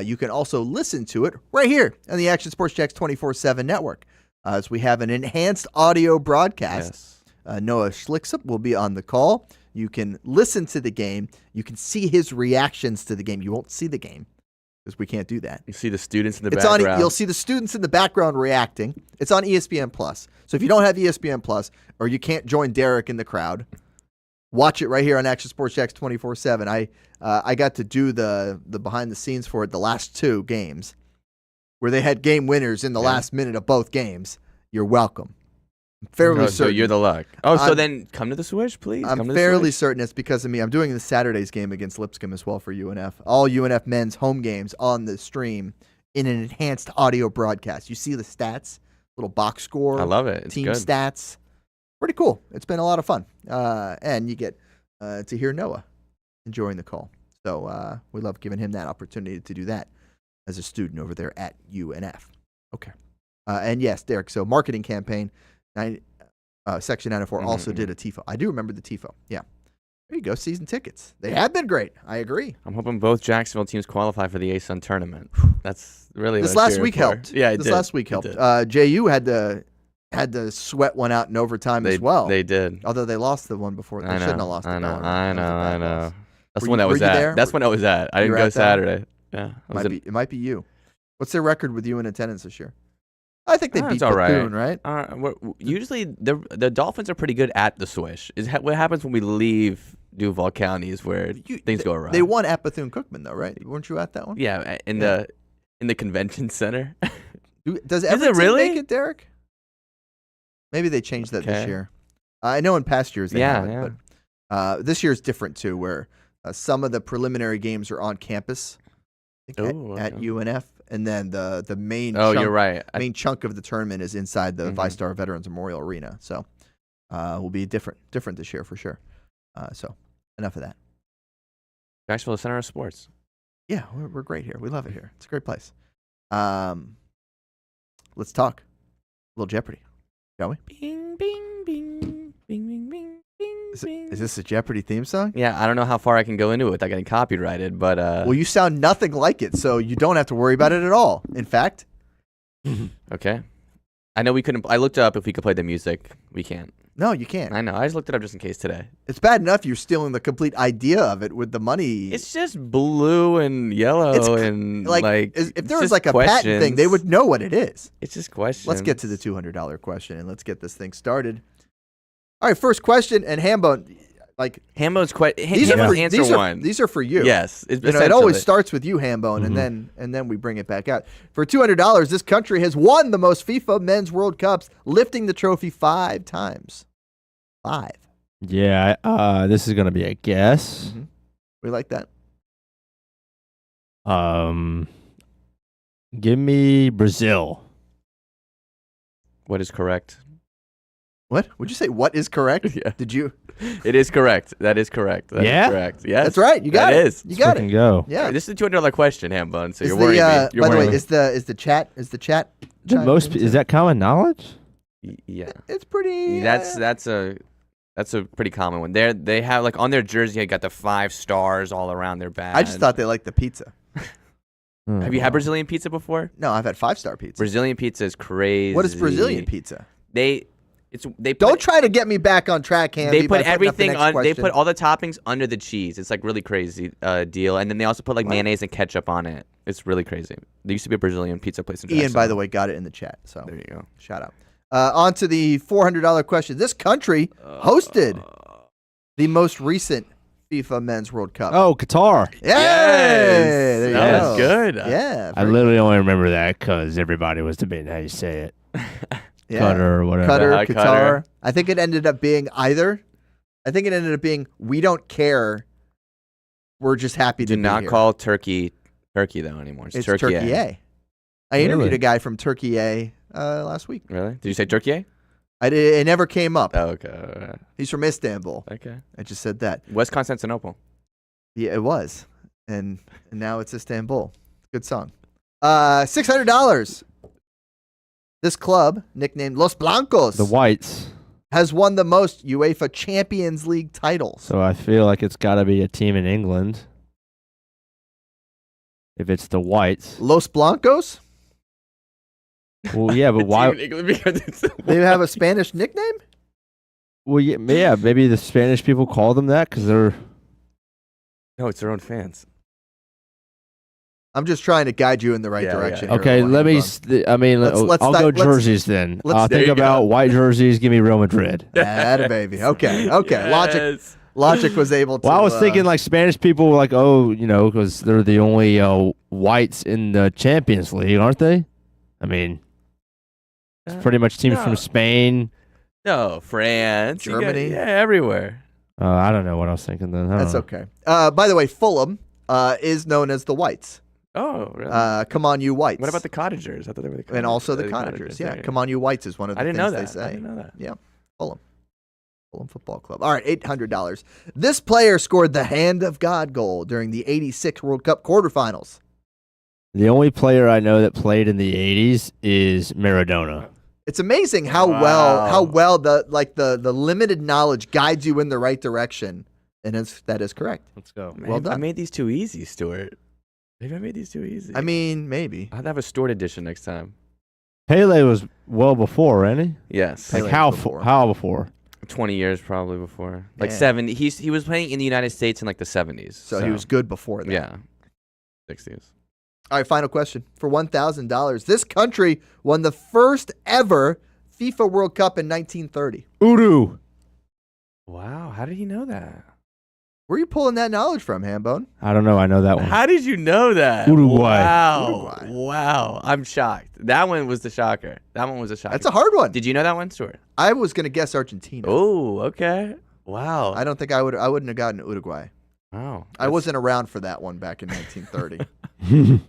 you can also listen to it right here on the Action Sports Jacks 24/7 network, as we have an enhanced audio broadcast. Yes. Noah Schlicksup will be on the call. You can listen to the game. You can see his reactions to the game. You won't see the game because we can't do that. You see the students in the It's background. you'll see the students in the background reacting. It's on ESPN Plus. So if you don't have ESPN Plus, or you can't join Derek in the crowd, watch it right here on Action Sports Jacks 24/7. I got to do the behind the scenes for it the last 2 games, where they had game winners in the last minute of both games. You're welcome. I'm fairly certain. So you're the luck. Oh, so then come to the Swish, please. I'm come to fairly the Swish. certain it's because of me. I'm doing the Saturday's game against Lipscomb as well for UNF. All UNF men's home games on the stream in an enhanced audio broadcast. You see the stats, little box score. I love it. It's team good. stats. Pretty cool. It's been a lot of fun. And you get to hear Noah enjoying the call. So we love giving him that opportunity to do that as a student over there at UNF. Okay. And yes, Derek, so marketing campaign, Section 904 also did a TIFO. I do remember the TIFO. Yeah. There you go. Season tickets. They have been great. I agree. I'm hoping both Jacksonville teams qualify for the ASUN tournament. That's really This what I'm last cheering week for. helped. Yeah, this last week helped. JU had to sweat one out in overtime as well. They did. Although they lost the one before. They shouldn't have lost it. I know. That's Were when you- I was were you at. there? That's when I was at. I didn't were go at that one? Saturday. Yeah. It might be you. What's their record with you in attendance this year? I think they beat it's all right. Bethune, right? Usually the Dolphins are pretty good at the Swish. What happens when we leave Duval County is where things go wrong. They won at Bethune-Cookman, though, right? Weren't you at that one? Yeah, in the convention center. Does it Everton really? make it, Derek? Maybe they changed that this Okay. year. I know in past years they Yeah, haven't, but this year is different too, where some of the preliminary games are on campus I think, at UNF, and then the main you're right. main chunk of the tournament is inside the ViStar Veterans Memorial Arena. So will be different this year for sure. So enough of that. Jacksonville Center of Sports. Yeah, we're great here. We love it here. It's a great place. Let's talk a little Jeopardy, shall we? Bing, bing, bing, bing, bing, bing, bing. Is this a Jeopardy theme song? Yeah, I don't know how far I can go into it without getting copyrighted, but Well, you sound nothing like it, so you don't have to worry about it at all. In fact, okay. I know we couldn't. I looked up if we could play the music. We can't. No, you can't. I know. I just looked it up just in case today. It's bad enough you're stealing the complete idea of it with the money. It's just blue and yellow and if it's there was just like a patent thing, they would know what it is. It's just questions. Let's get to the $200 question and let's get this thing started. All right, first question, and Hambone, Hambone's these are answer one. These are for you. Yes, it always starts with you, Hambone, and then we bring it back out. For $200, this country has won the most FIFA Men's World Cups, lifting the trophy 5 times. 5. Yeah, this is gonna be a guess. We like that. Give me Brazil. What is correct? What? Would you say what is correct? Yeah. Did you? It is correct. That is correct. That is correct. Yes. That's right. You got it. Is. You got Let's it. Go. Yeah. This is a $200 question, Hambone. So Is you're worrying me. You're by the way, worrying me. is the chat Is that common knowledge? Yeah. It's pretty. That's a pretty common one. They have on their jersey, they got the 5 stars all around their badge. I just thought they liked the pizza. Have you had Brazilian pizza before? No, I've had 5-star pizza. Brazilian pizza is crazy. What is Brazilian pizza? They Don't try to get me back on track, Handy. They put everything on. They put all the toppings under the cheese. It's really crazy deal. And then they also put mayonnaise and ketchup on it. It's really crazy. There used to be a Brazilian pizza place in Jackson. Ian, by the way, got it in the chat. So there you go. Shout out. On to the $400 question. This country hosted the most recent FIFA Men's World Cup. Oh, Qatar. Yay! There you That go. was good. Yeah. I literally only remember that because everybody was debating how you say it. Yeah. Qatar or whatever. Qatar, Qatar. Qatar. I think it ended up being either. I think it ended up being we don't care. We're just happy to Do be not here. call Turkey though anymore. It's Turkey A. I interviewed Really? a guy from Turkey A last week. Really? Did you say Turkey? It never came up. Oh, okay. He's from Istanbul. Okay. I just said that. West Constantinople. Yeah, it was. And now it's Istanbul. Good song. $600. This club, nicknamed Los Blancos, The Whites. has won the most UEFA Champions League titles. So I feel like it's got to be a team in England. If it's the Whites. Los Blancos? Well, yeah, but why? They have a Spanish nickname? Well, yeah, maybe the Spanish people call them that because they're. No, it's their own fans. I'm just trying to guide you in the right Yeah, direction. yeah. here, Okay, Juan let me. Let's I'll go jerseys then. I'll there think you about go. white jerseys. Give me Real Madrid. Atta baby. Okay. Yes. Logic was able to. Well, I was thinking Spanish people were like, because they're the only whites in the Champions League, aren't they? I mean, it's pretty much teams from Spain. No, France, Germany. Everywhere. I don't know what I was thinking then. That's okay. By the way, Fulham is known as the Whites. Oh, really? Come on, you Whites. What about the Cottagers? I thought they were the Cottagers. And also the Cottagers. Yeah, come on, you Whites is one of the I didn't things know that. they say. I didn't know that. Yeah, Fulham Football Club. All right, $800. This player scored the Hand of God goal during the '86 World Cup quarterfinals. The only player I know that played in the 80s is Maradona. It's amazing how well the limited knowledge guides you in the right direction, and that is correct. Let's go. Man, Well done. I made these too easy, Stuart. Maybe I made these too easy. I mean, maybe. I'll have a Stuart edition next time. Pele was well before, wasn't he? Yes. Pele Like how was before. how before? 20 years probably before. Like Yeah. 70. He was playing in the United States in the 70s. So he was good before that. Yeah. 60s. All right, final question. For $1,000, this country won the first ever FIFA World Cup in 1930. Udu. Wow. How did he know that? Where are you pulling that knowledge from, Hambone? I don't know. I know that one. How did you know that? Uruguay. Wow. Uruguay. Wow. I'm shocked. That one was the shocker. That one was a shocker. That's a hard one. Did you know that one, Stuart? I was going to guess Argentina. Oh, okay. Wow. I don't think I wouldn't have gotten Uruguay. Wow. I wasn't around for that one back in 1930.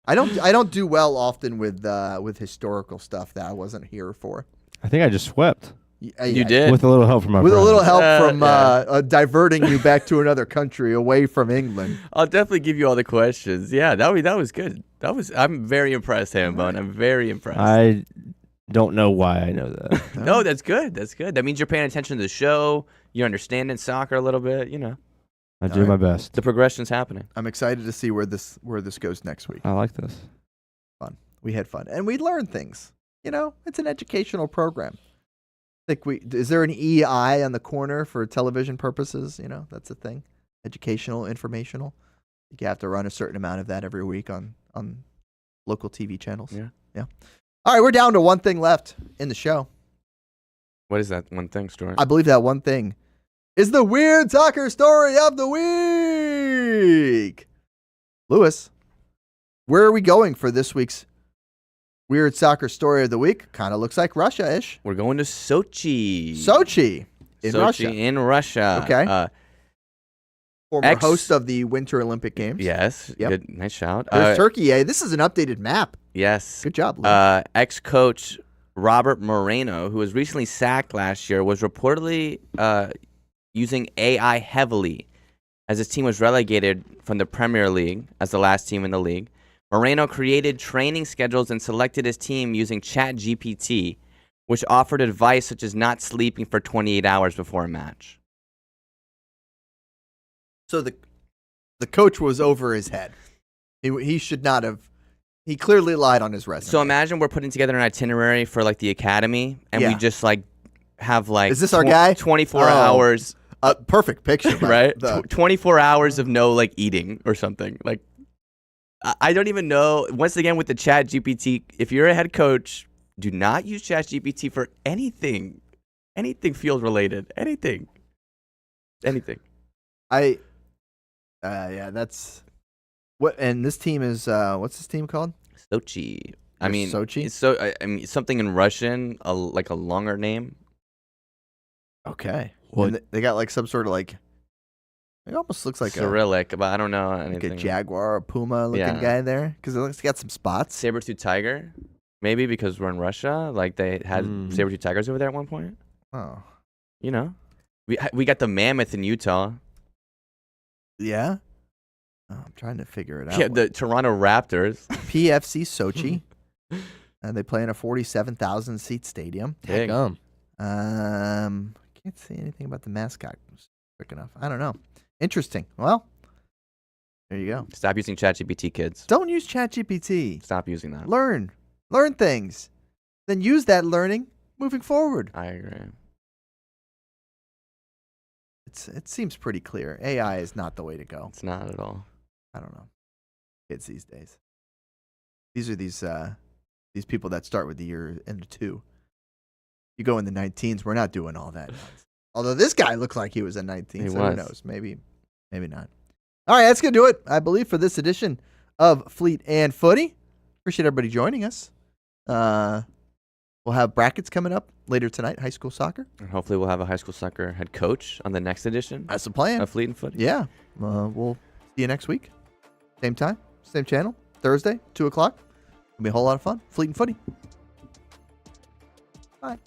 I don't do well often with historical stuff that I wasn't here for. I think I just swept You did. with a little help from my With a friends. little help from Yeah. diverting you back to another country away from England. I'll definitely give you all the questions. Yeah, that was good. I'm very impressed, Hambone. I'm very impressed. I don't know why I know that. No, that's good. That's good. That means you're paying attention to the show. You're understanding soccer a little bit. I do my best. The progression's happening. I'm excited to see where this goes next week. I like this. We had fun and we learned things. it's an educational program. Is there an EI on the corner for television purposes? That's a thing. Educational, informational. You have to run a certain amount of that every week on local TV channels. Yeah. All right, we're down to one thing left in the show. What is that one thing, Stuart? I believe that one thing is the weird soccer story of the week. Lewis, where are we going for this week's weird soccer story of the week? Kind of looks like Russia-ish. We're going to Sochi. Sochi in Russia. In Russia. Okay. Former host of the Winter Olympic Games. Yes. Yep. Good. Nice shout. There's Turkey. This is an updated map. Yes. Good job, Lewis. Ex-coach Robert Moreno, who was recently sacked last year, was reportedly using AI heavily as his team was relegated from the Premier League as the last team in the league. Moreno created training schedules and selected his team using ChatGPT, which offered advice such as not sleeping for 28 hours before a match. So the coach was over his head. He should not have. He clearly lied on his resume. So imagine we're putting together an itinerary for like the academy, and we just have Is this our guy? 24 hours. Perfect picture, right? 24 hours of no eating or something. I don't even know. Once again, with the Chat GPT, if you're a head coach, do not use Chat GPT for anything field related. Anything. That's what. And this team is what's this team called? Sochi. Sochi. It's something in Russian, like a longer name. Okay. What? They got some sort of it almost looks like Cyrillic, but I don't know anything. Like a jaguar or puma looking guy there, because it looks like it's got some spots. Saber-tooth tiger, maybe because we're in Russia. Like they had saber-tooth tigers over there at one point. Oh, we got the mammoth in Utah. Yeah. Oh, I'm trying to figure it out. Yeah, the Toronto Raptors. PFC Sochi, and they play in a 47,000 seat stadium. Big. Can't say anything about the mascot quick enough. I don't know. Interesting. Well, there you go. Stop using ChatGPT, kids. Don't use ChatGPT. Stop using that. Learn things. Then use that learning moving forward. I agree. It seems pretty clear. AI is not the way to go. It's not at all. I don't know. Kids these days. These are these people that start with the year and the 2. You go in the 19s, we're not doing all that. Although this guy looks like he was a 19, who knows? Maybe not. All right, that's going to do it, I believe, for this edition of Fleet and Footy. Appreciate everybody joining us. We'll have brackets coming up later tonight, high school soccer. And hopefully we'll have a high school soccer head coach on the next edition. That's the plan. Of Fleet and Footy. Yeah. We'll see you next week. Same time, same channel, Thursday, 2 o'clock. It'll be a whole lot of fun. Fleet and Footy. Bye.